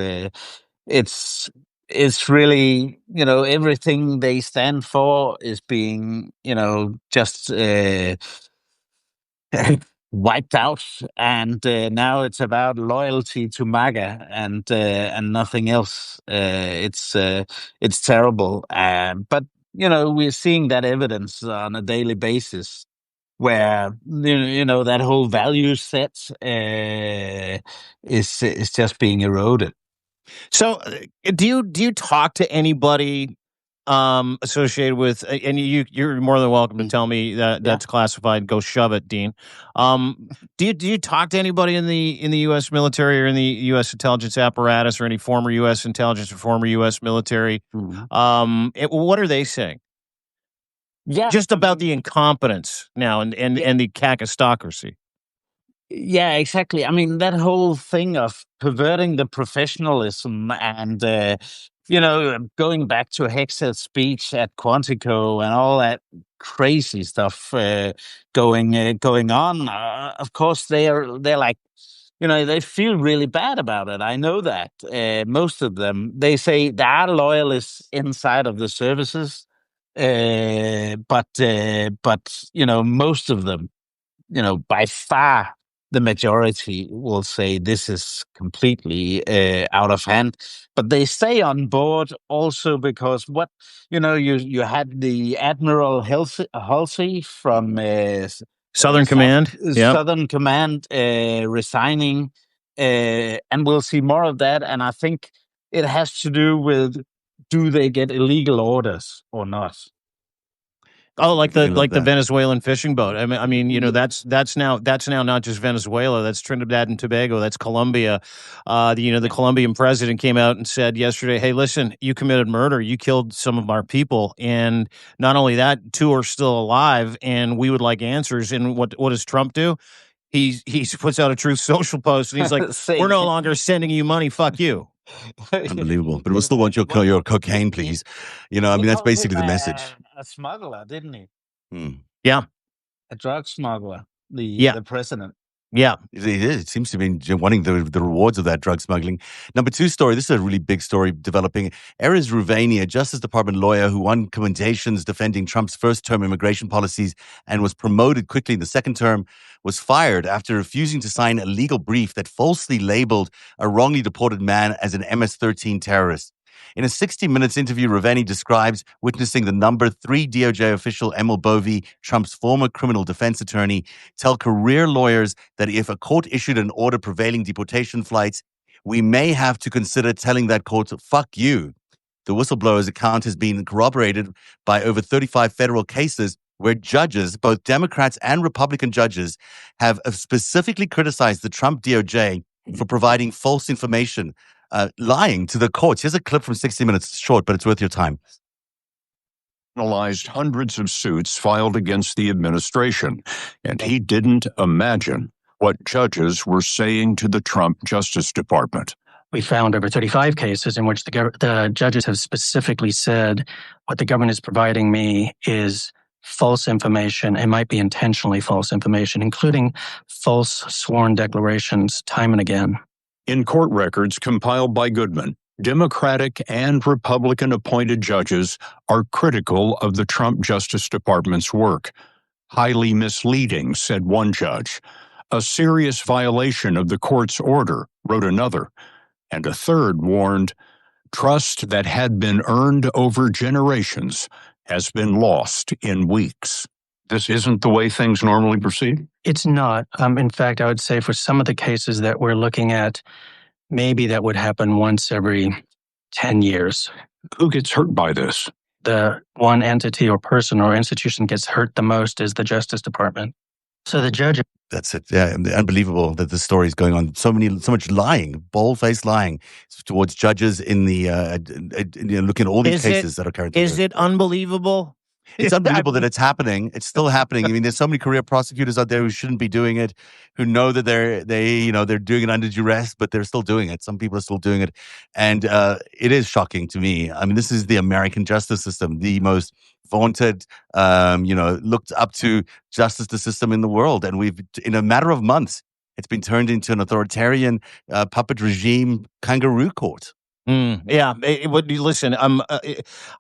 [SPEAKER 2] it's it's really, everything they stand for is being, just wiped out, and now it's about loyalty to MAGA, and nothing else. It's terrible, but we're seeing that evidence on a daily basis, where that whole value set is just being eroded.
[SPEAKER 1] So, do you talk to anybody associated with? And you're more than welcome to tell me that
[SPEAKER 2] Yeah.
[SPEAKER 1] that's classified. Go shove it, Dean. Do you talk to anybody in the U.S. military or in the U.S. intelligence apparatus, or any former U.S. intelligence or former U.S. military? What are they saying?
[SPEAKER 2] Yeah.
[SPEAKER 1] Just about the incompetence now and the kakistocracy.
[SPEAKER 2] Yeah, exactly. I mean, that whole thing of perverting the professionalism, and going back to Hexer's speech at Quantico and all that crazy stuff going on. Of course, they're like, they feel really bad about it. I know that most of them, they say there are loyalists inside of the services, but most of them, by far the majority will say this is completely out of hand. But they stay on board also because you had the Admiral Halsey from
[SPEAKER 1] Southern Command. Yeah.
[SPEAKER 2] Southern Command resigning, and we'll see more of that. And I think it has to do with, do they get illegal orders or not?
[SPEAKER 1] Oh, like the Venezuelan fishing boat. I mean, that's now not just Venezuela. That's Trinidad and Tobago. That's Colombia. The Colombian president came out and said yesterday, "Hey, listen, you committed murder. You killed some of our people, and not only that, 2 are still alive, and we would like answers." And what does Trump do? He puts out a Truth Social post, and he's like, "We're no longer sending you money. Fuck you."
[SPEAKER 3] Unbelievable. But we'll still want your cocaine, please. I mean, that's basically the message.
[SPEAKER 2] A smuggler, didn't he?
[SPEAKER 1] Yeah.
[SPEAKER 2] A drug smuggler, the president.
[SPEAKER 1] Yeah.
[SPEAKER 3] It seems to be wanting the rewards of that drug smuggling. Number 2 story, this is a really big story developing. Erez Rouhani, a Justice Department lawyer who won commendations defending Trump's first-term immigration policies and was promoted quickly in the second term, was fired after refusing to sign a legal brief that falsely labeled a wrongly deported man as an MS-13 terrorist. In a 60 Minutes interview, Rouhani describes witnessing the number 3 DOJ official Emil Bovee, Trump's former criminal defense attorney, tell career lawyers that if a court issued an order prevailing deportation flights, we may have to consider telling that court, fuck you. The whistleblower's account has been corroborated by over 35 federal cases where judges, both Democrats and Republican judges, have specifically criticized the Trump DOJ for providing false information, lying to the courts. Here's a clip from 60 Minutes. It's short, but it's worth your time.
[SPEAKER 4] Analyzed hundreds of suits filed against the administration, and he didn't imagine what judges were saying to the Trump Justice Department.
[SPEAKER 5] We found over 35 cases in which the judges have specifically said, what the government is providing me is false information. It might be intentionally false information, including false sworn declarations time and again.
[SPEAKER 4] In court records compiled by Goodman, Democratic and Republican appointed judges are critical of the Trump Justice Department's work. Highly misleading, said one judge. A serious violation of the court's order, wrote another. And a third warned, trust that had been earned over generations has been lost in weeks. This isn't the way things normally proceed?
[SPEAKER 5] It's not. In fact, I would say for some of the cases that we're looking at, maybe that would happen once every 10 years.
[SPEAKER 4] Who gets hurt by this?
[SPEAKER 5] The one entity or person or institution gets hurt the most is the Justice Department. So the judge...
[SPEAKER 3] That's it. Yeah, unbelievable that the story is going on. So much lying, bold-faced lying towards judges in the looking at all these cases that are carried.
[SPEAKER 1] Is it unbelievable?
[SPEAKER 3] It's unbelievable that it's happening. It's still happening. I mean, there's so many career prosecutors out there who shouldn't be doing it, who know that they're doing it under duress, but they're still doing it. Some people are still doing it, and it is shocking to me. I mean, this is the American justice system, the most vaunted, looked up to justice system in the world, and we've, in a matter of months, it's been turned into an authoritarian puppet regime kangaroo court.
[SPEAKER 1] Yeah. Listen,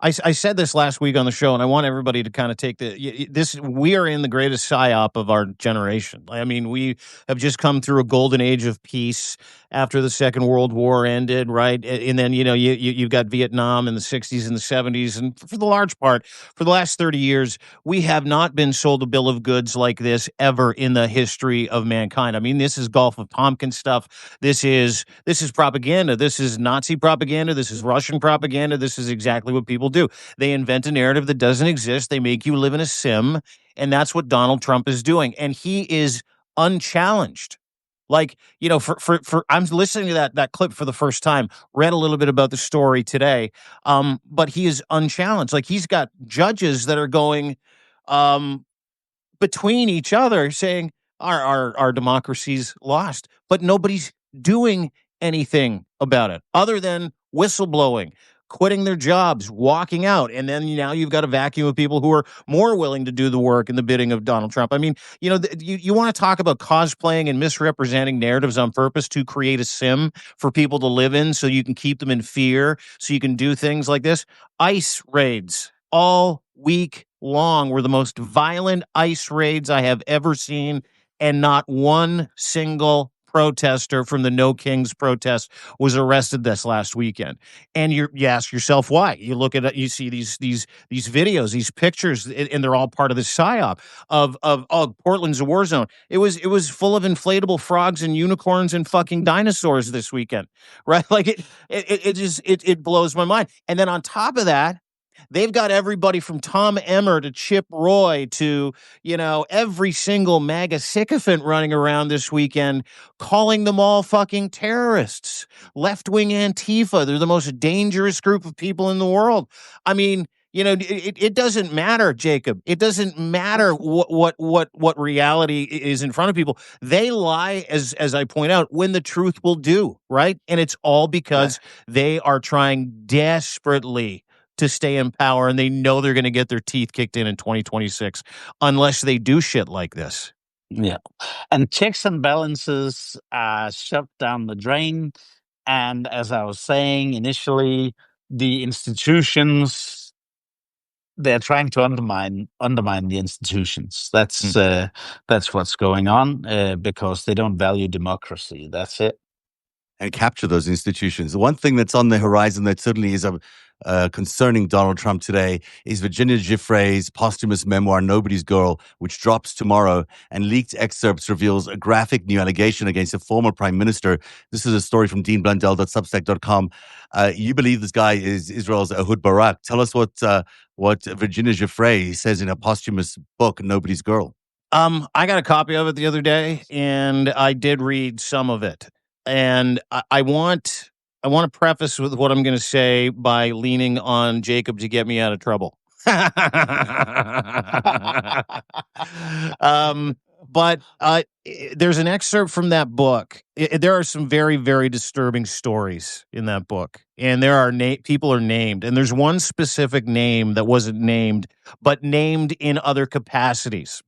[SPEAKER 1] I said this last week on the show, and I want everybody to kind of take this. We are in the greatest psyop of our generation. I mean, we have just come through a golden age of peace after the Second World War ended, right? And then, you've got Vietnam in the 60s and the 70s. And for the large part, for the last 30 years, we have not been sold a bill of goods like this ever in the history of mankind. I mean, this is Gulf of Tonkin stuff. This is propaganda. This is Nazi propaganda. This is Russian propaganda. This is exactly what people do. They invent a narrative that doesn't exist. They make you live in a sim. And that's what Donald Trump is doing. And he is unchallenged. Like, for I'm listening to that clip for the first time, read a little bit about the story today. But he is unchallenged. Like, he's got judges that are going between each other saying our democracy's lost, but nobody's doing anything about it other than whistleblowing, quitting their jobs, walking out. And then now you've got a vacuum of people who are more willing to do the work and the bidding of Donald Trump. I mean, you want to talk about cosplaying and misrepresenting narratives on purpose to create a sim for people to live in so you can keep them in fear, so you can do things like this. ICE raids all week long were the most violent ICE raids I have ever seen, and not one single protester from the NoKings protest was arrested this last weekend. And you ask yourself why. You look at it, you see these videos, these pictures, and they're all part of the psyop of Portland's a war zone. It was full of inflatable frogs and unicorns and fucking dinosaurs this weekend, right? Like it blows my mind. And then on top of that, they've got everybody from Tom Emmer to Chip Roy to, every single MAGA sycophant running around this weekend, calling them all fucking terrorists. Left-wing Antifa. They're the most dangerous group of people in the world. I mean, it doesn't matter, Jacob. It doesn't matter what reality is in front of people. They lie, as I point out, when the truth will do, right? And it's all because they are trying desperately to stay in power, and they know they're going to get their teeth kicked in 2026 unless they do shit like this.
[SPEAKER 2] Yeah. And checks and balances are shoved down the drain. And as I was saying initially, the institutions, they're trying to undermine the institutions. That's what's going on because they don't value democracy. That's it.
[SPEAKER 3] And capture those institutions. The one thing that's on the horizon that certainly is concerning Donald Trump today is Virginia Giuffre's posthumous memoir, Nobody's Girl, which drops tomorrow, and leaked excerpts reveals a graphic new allegation against a former prime minister. This is a story from deanblundell.substack.com. You believe this guy is Israel's Ehud Barak. Tell us what Virginia Giuffre says in a posthumous book, Nobody's Girl.
[SPEAKER 1] I got a copy of it the other day, and I did read some of it. And I want to preface with what I'm going to say by leaning on Jacob to get me out of trouble. But there's an excerpt from that book. There are some very, very disturbing stories in that book, and there are people are named, and there's one specific name that wasn't named, but named in other capacities.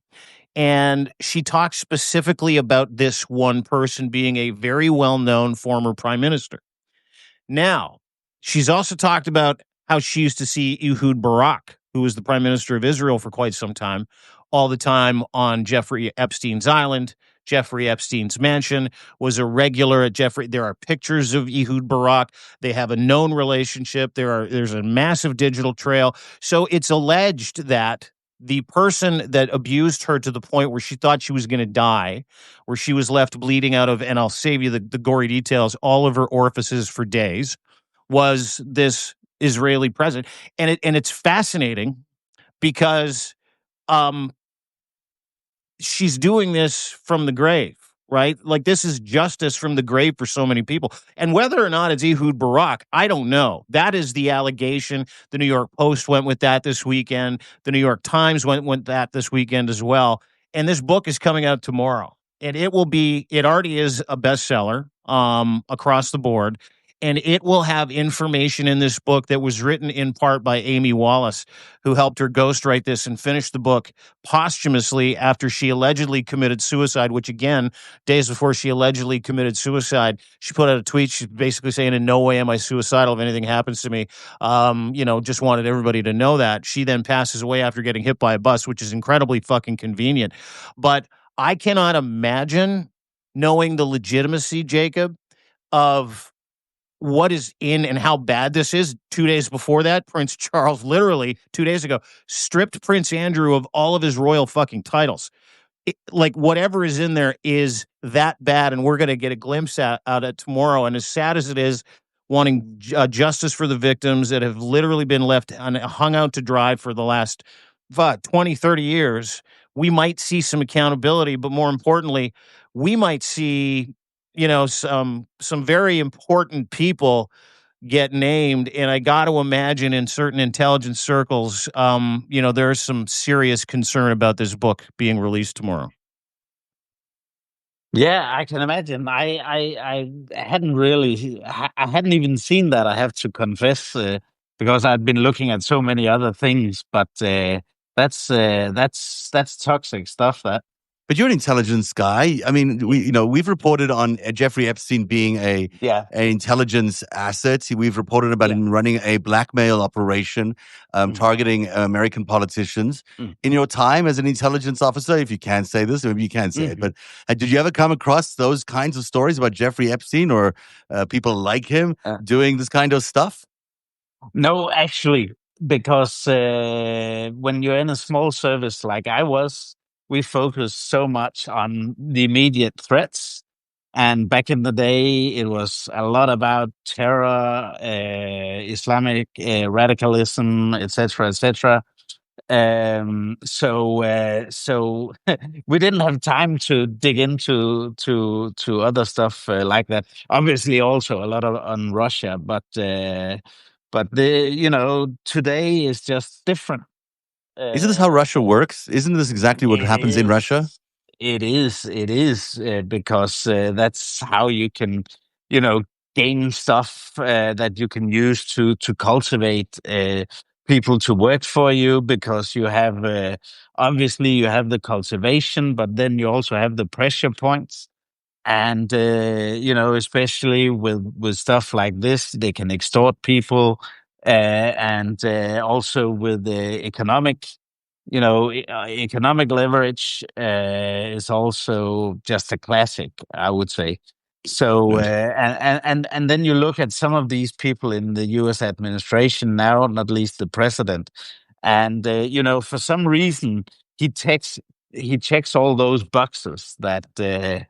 [SPEAKER 1] And she talks specifically about this one person being a very well-known former prime minister. Now, she's also talked about how she used to see Ehud Barak, who was the prime minister of Israel for quite some time, all the time on Jeffrey Epstein's island. Jeffrey Epstein's mansion, was a regular at Jeffrey. There are pictures of Ehud Barak. They have a known relationship. There's a massive digital trail. So it's alleged that the person that abused her to the point where she thought she was going to die, where she was left bleeding out of, and I'll save you the gory details, all of her orifices for days, was this Israeli president. And it's fascinating because she's doing this from the grave. right? Like, this is justice from the grave for so many people. And whether or not it's Ehud Barak, I don't know. That is the allegation. The New York Post went with that this weekend. The New York Times went with that this weekend as well. And this book is coming out tomorrow. And it already is a bestseller across the board. And it will have information in this book that was written in part by Amy Wallace, who helped her ghostwrite this and finish the book posthumously after she allegedly committed suicide, which, again, days before she allegedly committed suicide, she put out a tweet. She's basically saying, in no way am I suicidal if anything happens to me. Just wanted everybody to know that. She then passes away after getting hit by a bus, which is incredibly fucking convenient. But I cannot imagine knowing the legitimacy, Jacob, of what is in and how bad this is. 2 days before that, Prince Charles, literally 2 days ago, stripped Prince Andrew of all of his royal fucking titles. Like, whatever is in there is that bad, and we're going to get a glimpse out at tomorrow. And as sad as it is, wanting justice for the victims that have literally been left hung out to dry for the last 20, 30 years, we might see some accountability, but more importantly, we might see, some very important people get named. And I got to imagine in certain intelligence circles, there's some serious concern about this book being released tomorrow.
[SPEAKER 2] Yeah, I can imagine. I hadn't even seen that. I have to confess, because I'd been looking at so many other things. But that's toxic stuff. That.
[SPEAKER 3] But you're an intelligence guy. I mean, we've reported on Jeffrey Epstein being an intelligence asset. We've reported about him running a blackmail operation, targeting American politicians. In your time as an intelligence officer, if you can say this, maybe you can't say it, but did you ever come across those kinds of stories about Jeffrey Epstein or people like him doing this kind of stuff?
[SPEAKER 2] No, actually, because when you're in a small service like I was, we focus so much on the immediate threats. And back in the day, it was a lot about terror, Islamic radicalism, etc., etc. So we didn't have time to dig into other stuff like that. Obviously, also a lot on Russia, but today is just different.
[SPEAKER 3] Isn't this how Russia works? Isn't this exactly what happens in Russia?
[SPEAKER 2] It is because that's how you can, gain stuff that you can use to cultivate people to work for you, because you have obviously you have the cultivation, but then you also have the pressure points. And especially with stuff like this, they can extort people, and also with the economic leverage is also just a classic, I would say. So and then you look at some of these people in the U.S. administration now, not least the president, and for some reason he checks all those boxes that as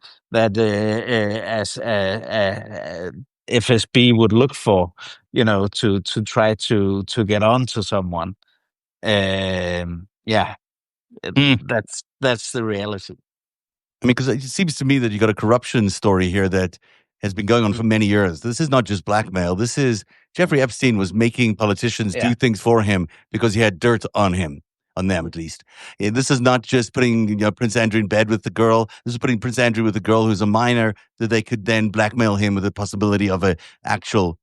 [SPEAKER 2] FSB would look for, to try to get on to someone. That's the reality.
[SPEAKER 3] I mean, because it seems to me that you got a corruption story here that has been going on for many years. This is not just blackmail. This is Jeffrey Epstein was making politicians do things for him because he had dirt on him, on them at least. This is not just putting Prince Andrew in bed with the girl. This is putting Prince Andrew with a girl who's a minor that they could then blackmail him with the possibility of an actual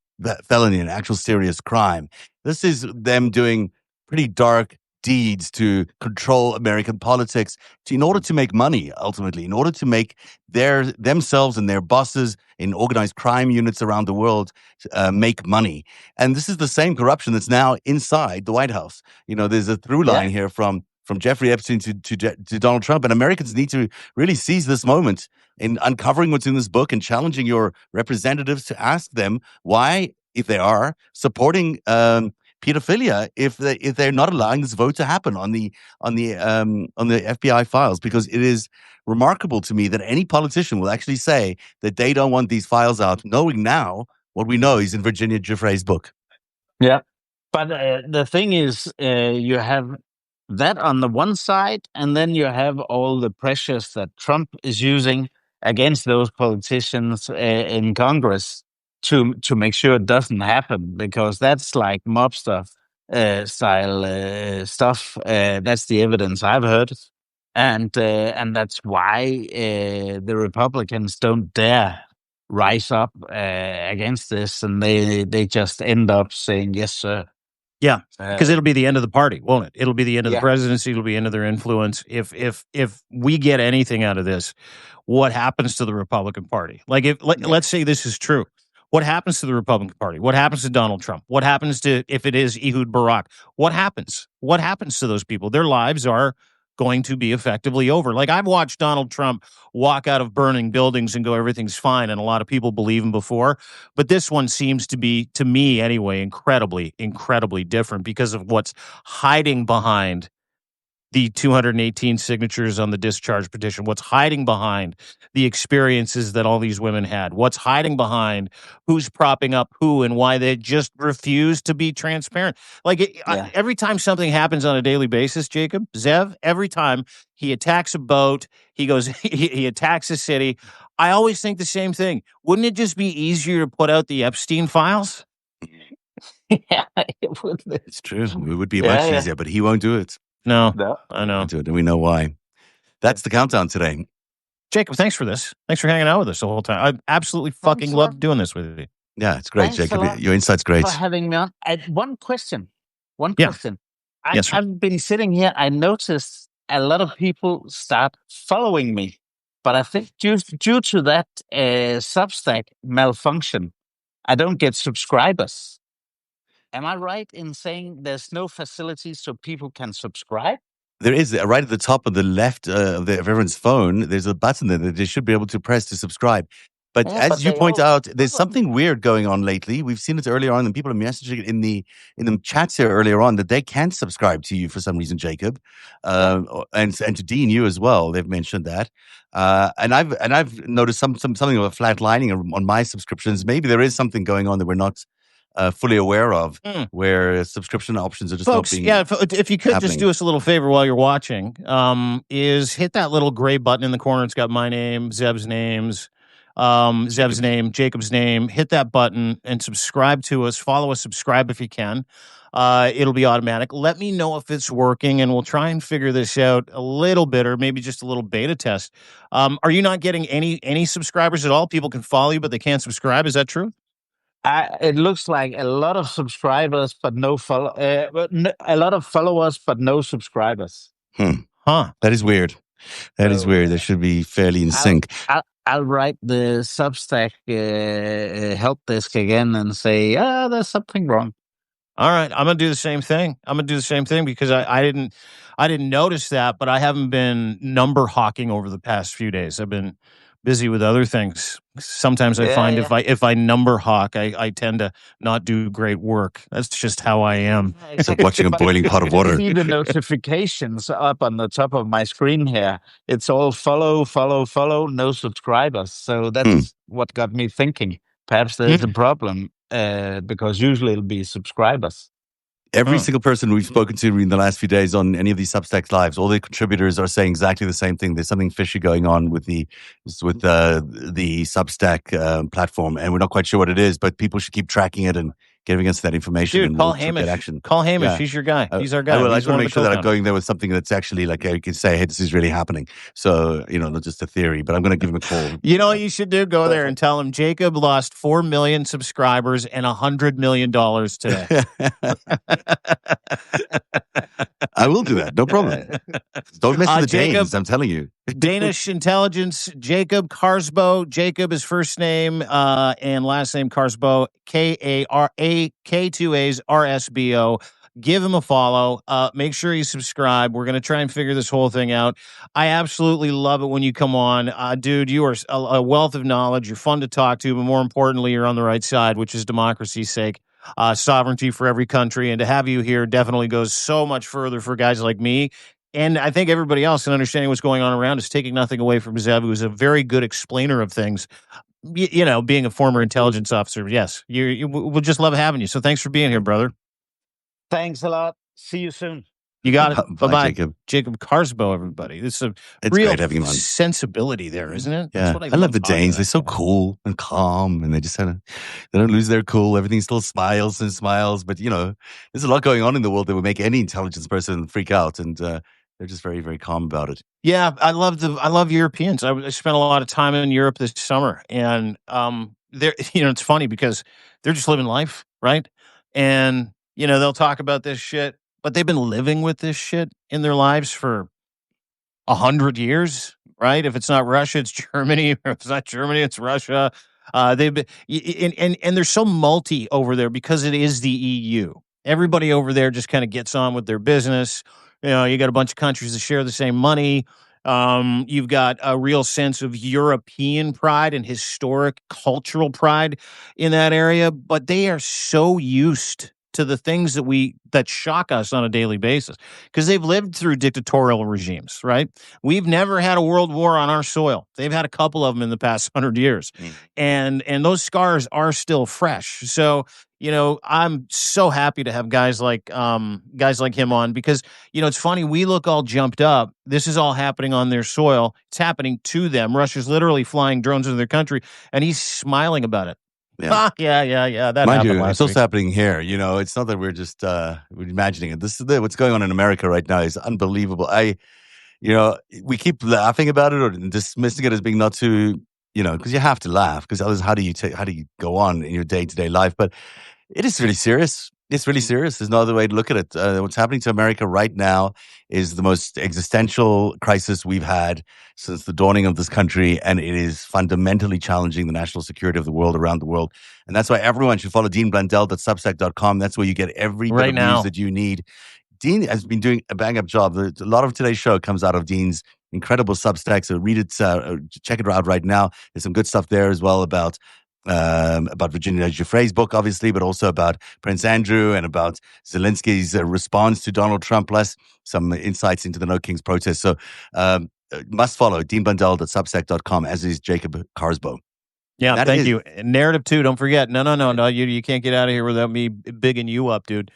[SPEAKER 3] felony, an actual serious crime. This is them doing pretty dark deeds to control American politics in order to make money, ultimately, in order to make themselves and their bosses in organized crime units around the world make money. And this is the same corruption that's now inside the White House. There's a through line here from Jeffrey Epstein to Donald Trump, and Americans need to really seize this moment in uncovering what's in this book and challenging your representatives to ask them why, if they are supporting pedophilia, if they're not allowing this vote to happen on the FBI files, because it is remarkable to me that any politician will actually say that they don't want these files out, knowing now what we know is in Virginia Giuffre's book.
[SPEAKER 2] Yeah, but the thing is, you have that on the one side, and then you have all the pressures that Trump is using against those politicians in Congress to make sure it doesn't happen, because that's like mobster style stuff. That's the evidence I've heard, and that's why the Republicans don't dare rise up against this, and they just end up saying yes, sir.
[SPEAKER 1] Yeah, because it'll be the end of the party, won't it? It'll be the end of the
[SPEAKER 2] Yeah.
[SPEAKER 1] presidency. It'll be the end of their influence. If we get anything out of this, what happens to the Republican Party? Like, let's say this is true, what happens to the Republican Party? What happens to Donald Trump? What happens to, if it is Ehud Barak? What happens? What happens to those people? Their lives are going to be effectively over. Like, I've watched Donald Trump walk out of burning buildings and go, everything's fine, and a lot of people believe him before. But this one seems to be, to me anyway, incredibly, incredibly different because of what's hiding behind the 218 signatures on the discharge petition, what's hiding behind the experiences that all these women had, what's hiding behind who's propping up who and why they just refuse to be transparent. Like, every time something happens on a daily basis, Jacob, Zev, every time he attacks a boat, he goes, he attacks a city, I always think the same thing. Wouldn't it just be easier to put out the Epstein files?
[SPEAKER 2] Yeah, it would.
[SPEAKER 3] It's true. It would be much easier, but he won't do it.
[SPEAKER 1] No, I know.
[SPEAKER 3] Won't do it, and we know why. That's the countdown today.
[SPEAKER 1] Jacob, thanks for this. Thanks for hanging out with us the whole time. I absolutely fucking loved doing this with you.
[SPEAKER 3] Yeah, it's great,
[SPEAKER 2] Thanks
[SPEAKER 3] Jacob. Your insight's great.
[SPEAKER 2] for having me on. One question.
[SPEAKER 1] Yes, sir.
[SPEAKER 2] I've been sitting here. I noticed a lot of people start following me, but I think due to that Substack malfunction, I don't get subscribers. Am I right in saying there's no facilities so people can subscribe?
[SPEAKER 3] There is, right at the top of the left of everyone's phone, there's a button there that they should be able to press to subscribe. But as you point out, there's something weird going on lately. We've seen it earlier on, and people are messaging in the chats here earlier on that they can't subscribe to you for some reason, Jacob, and to Dean, you as well. They've mentioned that, and I've noticed something of a flat lining on my subscriptions. Maybe there is something going on that we're not fully aware of, where subscription options are just
[SPEAKER 1] folks,
[SPEAKER 3] not being.
[SPEAKER 1] yeah, if you could
[SPEAKER 3] happening.
[SPEAKER 1] just do us a little favor while you're watching, is hit that little gray button in the corner. It's got my name, Zeb's names. Zeb's name, Jacob's name. Hit that button and subscribe to us. Follow us, subscribe if you can. It'll be automatic. Let me know if it's working, and we'll try and figure this out a little bit, or maybe just a little beta test. Are you not getting any subscribers at all? People can follow you, but they can't subscribe. Is that true?
[SPEAKER 2] It looks like a lot of subscribers, but no a lot of followers, but no subscribers.
[SPEAKER 1] Huh?
[SPEAKER 3] That is weird. That is weird. They should be fairly in sync.
[SPEAKER 2] I'll write the Substack help desk again and say, there's something wrong.
[SPEAKER 1] All right, I'm gonna do the same thing. Because I didn't notice that, but I haven't been number hawking over the past few days. I've been busy with other things. Sometimes I find if I number hawk, I tend to not do great work. That's just how I am.
[SPEAKER 3] It's like watching a boiling pot of water.
[SPEAKER 2] I see the notifications up on the top of my screen here. It's all follow, no subscribers. So that's what got me thinking. Perhaps there's a problem, because usually it'll be subscribers.
[SPEAKER 3] Every single person we've spoken to in the last few days on any of these Substack lives, all the contributors are saying exactly the same thing. There's something fishy going on with the Substack platform, and we're not quite sure what it is. But people should keep tracking it and giving us that information.
[SPEAKER 1] Dude,
[SPEAKER 3] and
[SPEAKER 1] call
[SPEAKER 3] we'll
[SPEAKER 1] Hamish.
[SPEAKER 3] get action.
[SPEAKER 1] Call Hamish.
[SPEAKER 3] Yeah.
[SPEAKER 1] He's your guy. He's our guy.
[SPEAKER 3] I just want to make sure that I'm going there with something that's actually like I can say, hey, this is really happening. So not just a theory, but I'm going to give him a call.
[SPEAKER 1] You know what you should do? Go there and tell him Jacob lost 4 million subscribers and $100 million today.
[SPEAKER 3] I will do that. No problem. Don't mess with the Danes. I'm telling you.
[SPEAKER 1] Danish Intelligence, Jacob Karsbo. Jacob is first name and last name Karsbo. K2A's RSBO. Give him a follow. Make sure you subscribe. We're going to try and figure this whole thing out. I absolutely love it when you come on. Dude, you are a wealth of knowledge. You're fun to talk to, but more importantly, you're on the right side, which is democracy's sake. Sovereignty for every country. And to have you here definitely goes so much further for guys like me. And I think everybody else in understanding what's going on around is taking nothing away from Zev, who's a very good explainer of things. Being a former intelligence officer, yes, we'll just love having you. So thanks for being here, brother.
[SPEAKER 2] Thanks a lot. See you soon.
[SPEAKER 1] You got it.
[SPEAKER 3] Bye,
[SPEAKER 1] Bye-bye.
[SPEAKER 3] Jacob.
[SPEAKER 1] Jacob Carsbo, everybody. This is a
[SPEAKER 3] It's
[SPEAKER 1] real
[SPEAKER 3] great having him on.
[SPEAKER 1] sensibility there, isn't it?
[SPEAKER 3] Yeah,
[SPEAKER 1] That's what
[SPEAKER 3] I love the
[SPEAKER 1] talking to
[SPEAKER 3] Danes. They're
[SPEAKER 1] that
[SPEAKER 3] so
[SPEAKER 1] guy.
[SPEAKER 3] cool and calm, and they just they don't lose their cool. Everything still smiles and smiles. But there's a lot going on in the world that would make any intelligence person freak out, and they're just very, very calm about it.
[SPEAKER 1] Yeah, I love Europeans. I spent a lot of time in Europe this summer, and they're it's funny because they're just living life, right? And they'll talk about this shit, but they've been living with this shit in their lives for 100 years, right? If it's not Russia, it's Germany. If it's not Germany, it's Russia. They've been and they're so multi over there because it is the EU. Everybody over there just kind of gets on with their business. You got a bunch of countries that share the same money. You've got a real sense of European pride and historic cultural pride in that area, but they are so used to the things that shock us on a daily basis because they've lived through dictatorial regimes, right? We've never had a world war on our soil. They've had a couple of them in the past 100 years, and those scars are still fresh. So I'm so happy to have guys like him on because it's funny. We look all jumped up. This is all happening on their soil. It's happening to them. Russia's literally flying drones into their country, and he's smiling about it.
[SPEAKER 3] Yeah,
[SPEAKER 1] yeah. That
[SPEAKER 3] mind
[SPEAKER 1] happened
[SPEAKER 3] you,
[SPEAKER 1] last
[SPEAKER 3] it's also
[SPEAKER 1] week.
[SPEAKER 3] happening here. It's not that we're just we're imagining it. This is what's going on in America right now is unbelievable. We keep laughing about it or dismissing it as being not too, because you have to laugh because otherwise, how do you go on in your day-to-day life? But it is really serious. It's really serious. There's no other way to look at it. What's happening to America right now is the most existential crisis we've had since the dawning of this country, and it is fundamentally challenging the national security of the world around the world. And that's why everyone should follow deanblundell.substack.com. That's where you get every bit of news that you need. Dean has been doing a bang-up job. A lot of today's show comes out of Dean's incredible Substack. So read it, check it out right now. There's some good stuff there as well about Virginia Giuffre's book, obviously, but also about Prince Andrew and about Zelensky's response to Donald Trump, plus some insights into the NoKings protest. So must follow deanblundell.substack.com, as is Jacob Carsbo.
[SPEAKER 1] Yeah, thank you. Narrative 2, don't forget. No, you can't get out of here without me bigging you up, dude.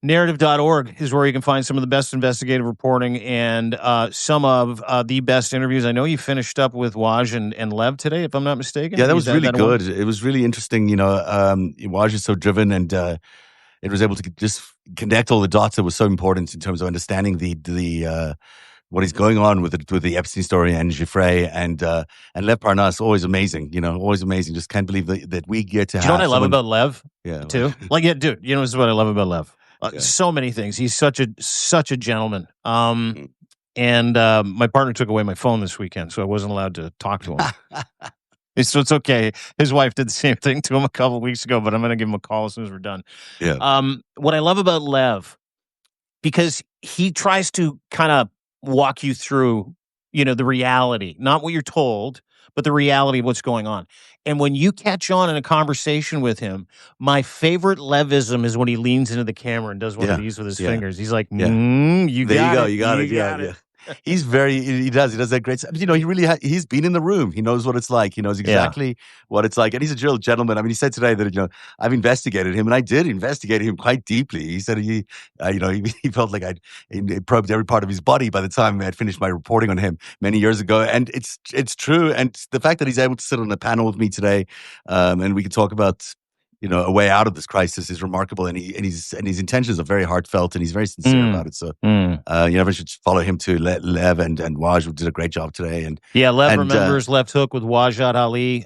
[SPEAKER 1] Narrative.org is where you can find some of the best investigative reporting and some of the best interviews. I know you finished up with Waj and Lev today, if I'm not mistaken.
[SPEAKER 3] Yeah, that was really good. It was really interesting. Waj is so driven, and it was able to just connect all the dots that was so important in terms of understanding the what is going on with the Epstein story and Giuffre and Lev Parnas. Always amazing, always amazing. Just can't believe that we get to have.
[SPEAKER 1] You know what I love about Lev?
[SPEAKER 3] Yeah,
[SPEAKER 1] too. Dude, this is what I love about Lev. So many things. He's such a gentleman. And my partner took away my phone this weekend, so I wasn't allowed to talk to him. So it's okay. His wife did the same thing to him a couple of weeks ago, but I'm going to give him a call as soon as we're done.
[SPEAKER 3] Yeah.
[SPEAKER 1] What I love about Lev, because he tries to kind of walk you through, the reality, not what you're told, but the reality of what's going on. And when you catch on in a conversation with him, my favorite Levism is when he leans into the camera and does one of these with his fingers. He's like, you got it.
[SPEAKER 3] Yeah. He does that great stuff. He really he's been in the room. He knows what it's like. He knows exactly what it's like. And he's a real gentleman. I mean, he said today that, I've investigated him, and I did investigate him quite deeply. He said he felt like I'd probed every part of his body by the time I had finished my reporting on him many years ago. And it's true. And the fact that he's able to sit on a panel with me today, and we could talk about a way out of this crisis is remarkable, and his intentions are very heartfelt, and he's very sincere about it. So, everyone should follow him too. Lev and Waj did a great job today. And
[SPEAKER 1] Lev remembers Left Hook with Wajad Ali.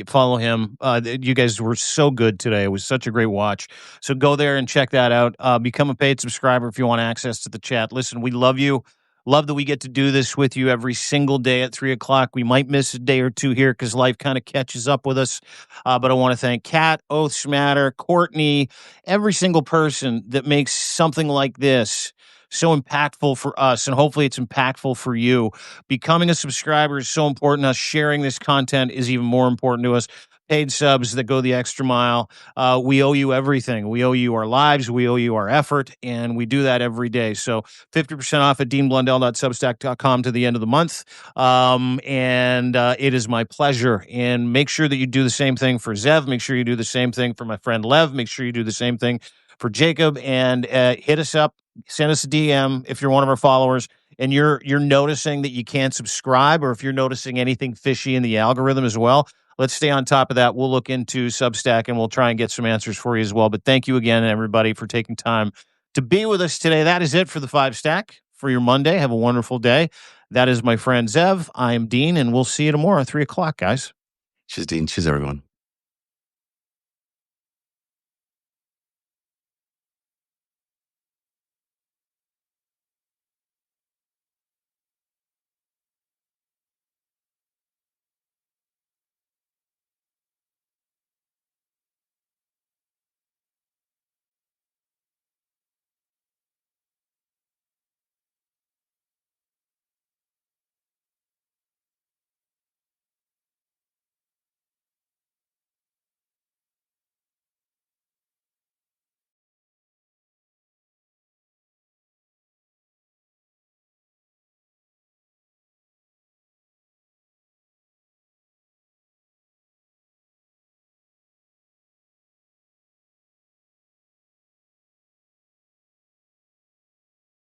[SPEAKER 1] Follow him. You guys were so good today. It was such a great watch. So go there and check that out. Become a paid subscriber if you want access to the chat. Listen, we love you. Love that we get to do this with you every single day at 3:00. We might miss a day or two here because life kind of catches up with us. But I want to thank Kat, Oaths Matter, Courtney, every single person that makes something like this so impactful for us. And hopefully it's impactful for you. Becoming a subscriber is so important to us. Sharing this content is even more important to us. Paid subs that go the extra mile. We owe you everything. We owe you our lives. We owe you our effort. And we do that every day. So 50% off at deanblundell.substack.com to the end of the month. And it is my pleasure. And make sure that you do the same thing for Zev. Make sure you do the same thing for my friend Lev. Make sure you do the same thing for Jacob. And hit us up, send us a DM if you're one of our followers and you're noticing that you can't subscribe, or if you're noticing anything fishy in the algorithm as well. Let's stay on top of that. We'll look into Substack and we'll try and get some answers for you as well. But thank you again, everybody, for taking time to be with us today. That is it for the FiveStack for your Monday. Have a wonderful day. That is my friend Zev. I am Dean, and we'll see you tomorrow at 3:00, guys.
[SPEAKER 3] Cheers, Dean. Cheers, everyone.